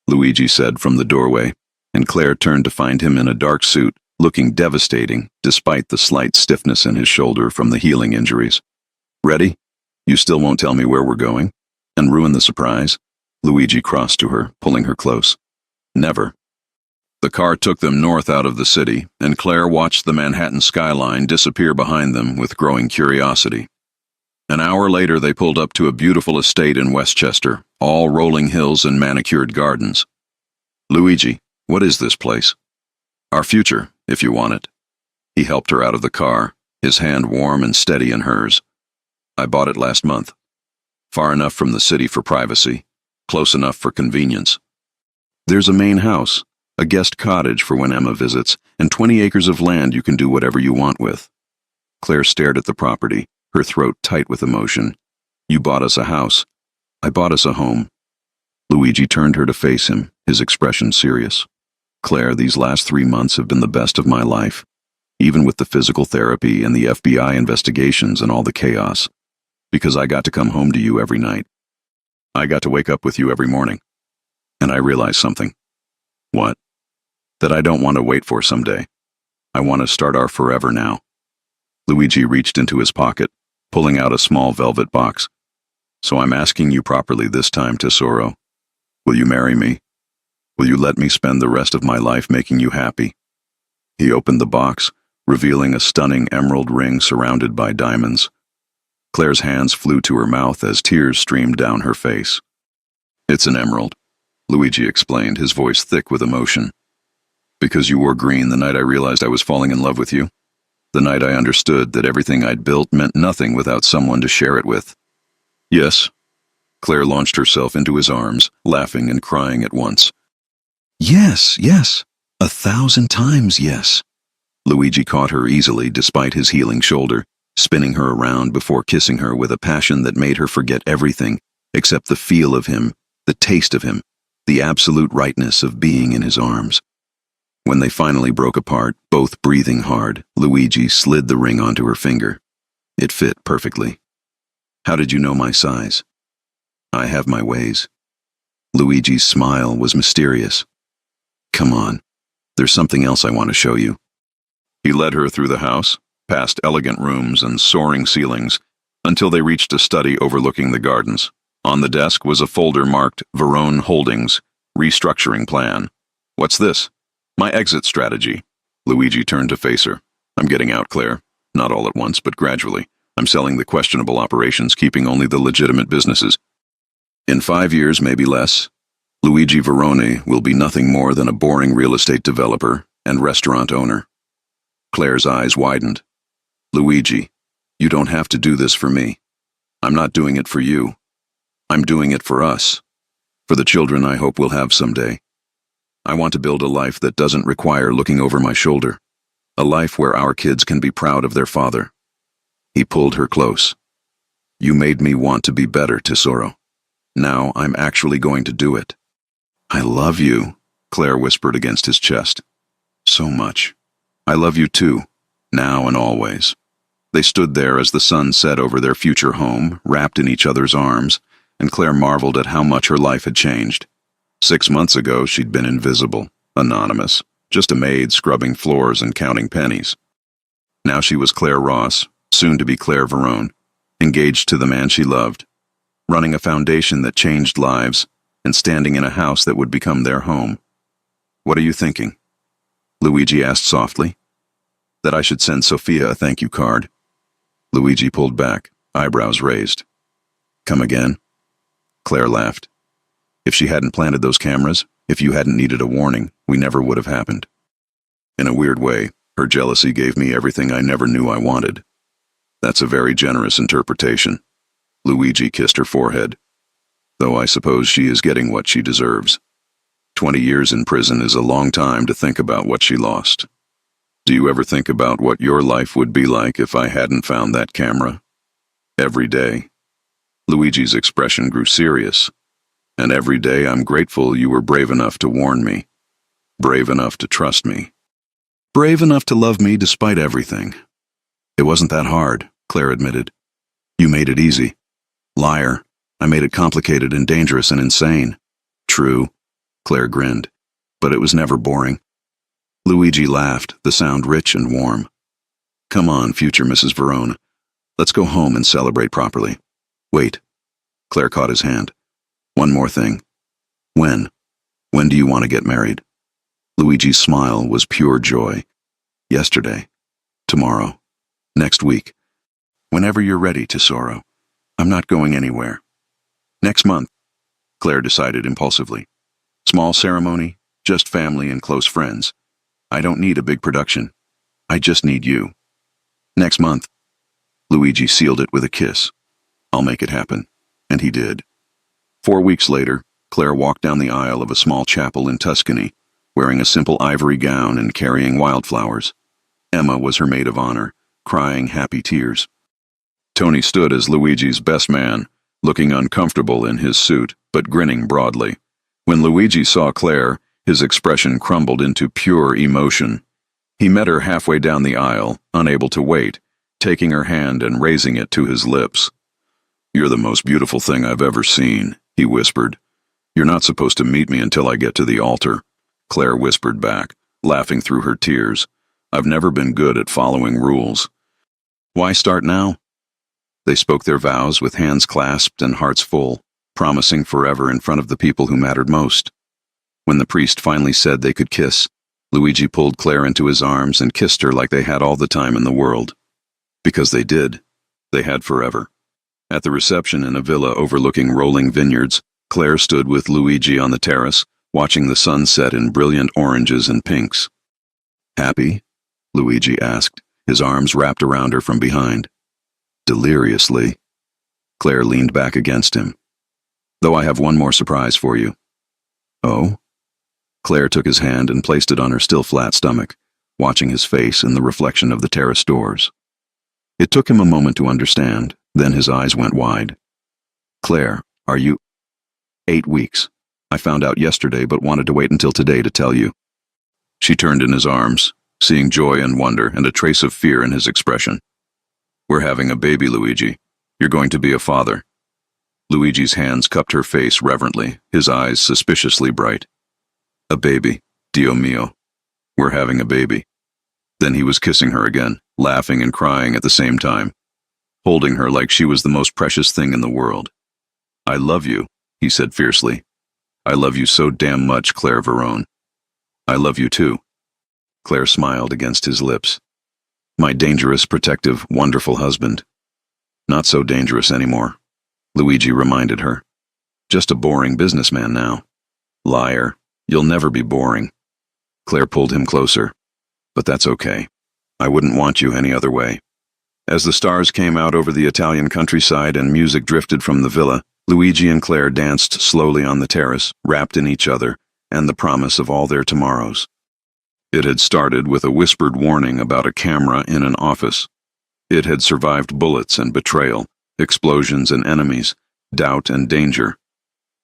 [SPEAKER 1] Luigi said from the doorway, and Claire turned to find him in a dark suit, looking devastating despite the slight stiffness in his shoulder from the healing injuries. "Ready? You still won't tell me where we're going? And ruin the surprise?" Luigi crossed to her, pulling her close. "Never." The car took them north out of the city, and Claire watched the Manhattan skyline disappear behind them with growing curiosity. An hour later, they pulled up to a beautiful estate in Westchester, all rolling hills and manicured gardens. "Luigi, what is this place?" "Our future, if you want it." He helped her out of the car, his hand warm and steady in hers. "I bought it last month. Far enough from the city for privacy, close enough for convenience. There's a main house, a guest cottage for when Emma visits, and 20 acres of land you can do whatever you want with." Claire stared at the property, her throat tight with emotion. "You bought us a house. I bought us a home." Luigi turned her to face him, his expression serious. "Claire, these last 3 months have been the best of my life, even with the physical therapy and the FBI investigations and all the chaos, because I got to come home to you every night. I got to wake up with you every morning. And I realized something." "What?" "That I don't want to wait for someday. I want to start our forever now." Luigi reached into his pocket, pulling out a small velvet box. "So I'm asking you properly this time, Tesoro. Will you marry me? Will you let me spend the rest of my life making you happy?" He opened the box, revealing a stunning emerald ring surrounded by diamonds. Claire's hands flew to her mouth as tears streamed down her face. "It's an emerald," Luigi explained, his voice thick with emotion. "Because you wore green the night I realized I was falling in love with you. The night I understood that everything I'd built meant nothing without someone to share it with." "Yes." Claire launched herself into his arms, laughing and crying at once. "Yes, yes. 1,000 times yes." Luigi caught her easily despite his healing shoulder, spinning her around before kissing her with a passion that made her forget everything except the feel of him, the taste of him, the absolute rightness of being in his arms. When they finally broke apart, both breathing hard, Luigi slid the ring onto her finger. It fit perfectly. "How did you know my size?" "I have my ways." Luigi's smile was mysterious. "Come on, there's something else I want to show you." He led her through the house, past elegant rooms and soaring ceilings, until they reached a study overlooking the gardens. On the desk was a folder marked Verone Holdings, Restructuring Plan. "What's this?" "My exit strategy." Luigi turned to face her. "I'm getting out, Claire. Not all at once, but gradually. I'm selling the questionable operations, keeping only the legitimate businesses. In 5 years, maybe less, Luigi Verone will be nothing more than a boring real estate developer and restaurant owner." Claire's eyes widened. "Luigi, you don't have to do this for me. I'm not doing it for you. I'm doing it for us. For the children I hope we'll have someday. I want to build a life that doesn't require looking over my shoulder. A life where our kids can be proud of their father." He pulled her close. "You made me want to be better, Tesoro. Now I'm actually going to do it." "I love you," Claire whispered against his chest. "So much. I love you too, now and always." They stood there as the sun set over their future home, wrapped in each other's arms, and Claire marveled at how much her life had changed. 6 months ago, she'd been invisible, anonymous, just a maid scrubbing floors and counting pennies. Now she was Claire Ross, soon to be Claire Verone, engaged to the man she loved, running a foundation that changed lives, and standing in a house that would become their home. "What are you thinking?" Luigi asked softly. "That I should send Sophia a thank you card." Luigi pulled back, eyebrows raised. "Come again?" Claire laughed. "If she hadn't planted those cameras, if you hadn't needed a warning, we never would have happened." In a weird way, her jealousy gave me everything I never knew I wanted. "That's a very generous interpretation." Luigi kissed her forehead. "Though I suppose she is getting what she deserves. 20 years in prison is a long time to think about what she lost. Do you ever think about what your life would be like if I hadn't found that camera? Every day." Luigi's expression grew serious. "And every day I'm grateful you were brave enough to warn me. Brave enough to trust me. Brave enough to love me despite everything." "It wasn't that hard," Claire admitted. "You made it easy." "Liar. I made it complicated and dangerous and insane." "True," Claire grinned, "but it was never boring." Luigi laughed, the sound rich and warm. "Come on, future Mrs. Verone. Let's go home and celebrate properly." "Wait." Claire caught his hand. "One more thing. When? When do you want to get married?" Luigi's smile was pure joy. "Yesterday. Tomorrow. Next week. Whenever you're ready, Tesoro. I'm not going anywhere." "Next month," Claire decided impulsively. "Small ceremony, just family and close friends. I don't need a big production. I just need you." "Next month." Luigi sealed it with a kiss. "I'll make it happen." And he did. 4 weeks later, Claire walked down the aisle of a small chapel in Tuscany, wearing a simple ivory gown and carrying wildflowers. Emma was her maid of honor, crying happy tears. Tony stood as Luigi's best man, looking uncomfortable in his suit, but grinning broadly. When Luigi saw Claire, his expression crumbled into pure emotion. He met her halfway down the aisle, unable to wait, taking her hand and raising it to his lips. "You're the most beautiful thing I've ever seen," he whispered. "You're not supposed to meet me until I get to the altar," Claire whispered back, laughing through her tears. "I've never been good at following rules." "Why start now?" They spoke their vows with hands clasped and hearts full, promising forever in front of the people who mattered most. When the priest finally said they could kiss, Luigi pulled Claire into his arms and kissed her like they had all the time in the world. Because they did. They had forever. At the reception in a villa overlooking rolling vineyards, Claire stood with Luigi on the terrace, watching the sun set in brilliant oranges and pinks. "Happy?" Luigi asked, his arms wrapped around her from behind. "Deliriously." Claire leaned back against him. "Though I have one more surprise for you." "Oh?" Claire took his hand and placed it on her still flat stomach, watching his face in the reflection of the terrace doors. It took him a moment to understand, then his eyes went wide. "Claire, are you—" "8 weeks. I found out yesterday but wanted to wait until today to tell you." She turned in his arms, seeing joy and wonder and a trace of fear in his expression. "We're having a baby, Luigi. You're going to be a father." Luigi's hands cupped her face reverently, his eyes suspiciously bright. "A baby, Dio mio. We're having a baby." Then he was kissing her again, laughing and crying at the same time, holding her like she was the most precious thing in the world. "I love you," he said fiercely. "I love you so damn much, Claire Verone." "I love you too." Claire smiled against his lips. "My dangerous, protective, wonderful husband." "Not so dangerous anymore," Luigi reminded her. "Just a boring businessman now." "Liar. You'll never be boring." Claire pulled him closer. "But that's okay. I wouldn't want you any other way." As the stars came out over the Italian countryside and music drifted from the villa, Luigi and Claire danced slowly on the terrace, wrapped in each other, and the promise of all their tomorrows. It had started with a whispered warning about a camera in an office. It had survived bullets and betrayal, explosions and enemies, doubt and danger.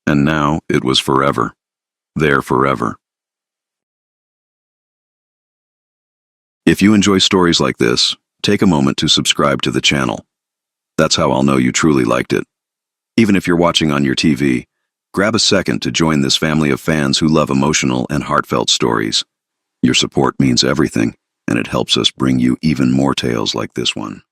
[SPEAKER 1] And now it was forever. There forever. If you enjoy stories like this, take a moment to subscribe to the channel. That's how I'll know you truly liked it. Even if you're watching on your TV, grab a second to join this family of fans who love emotional and heartfelt stories. Your support means everything. and it helps us bring you even more tales like this one.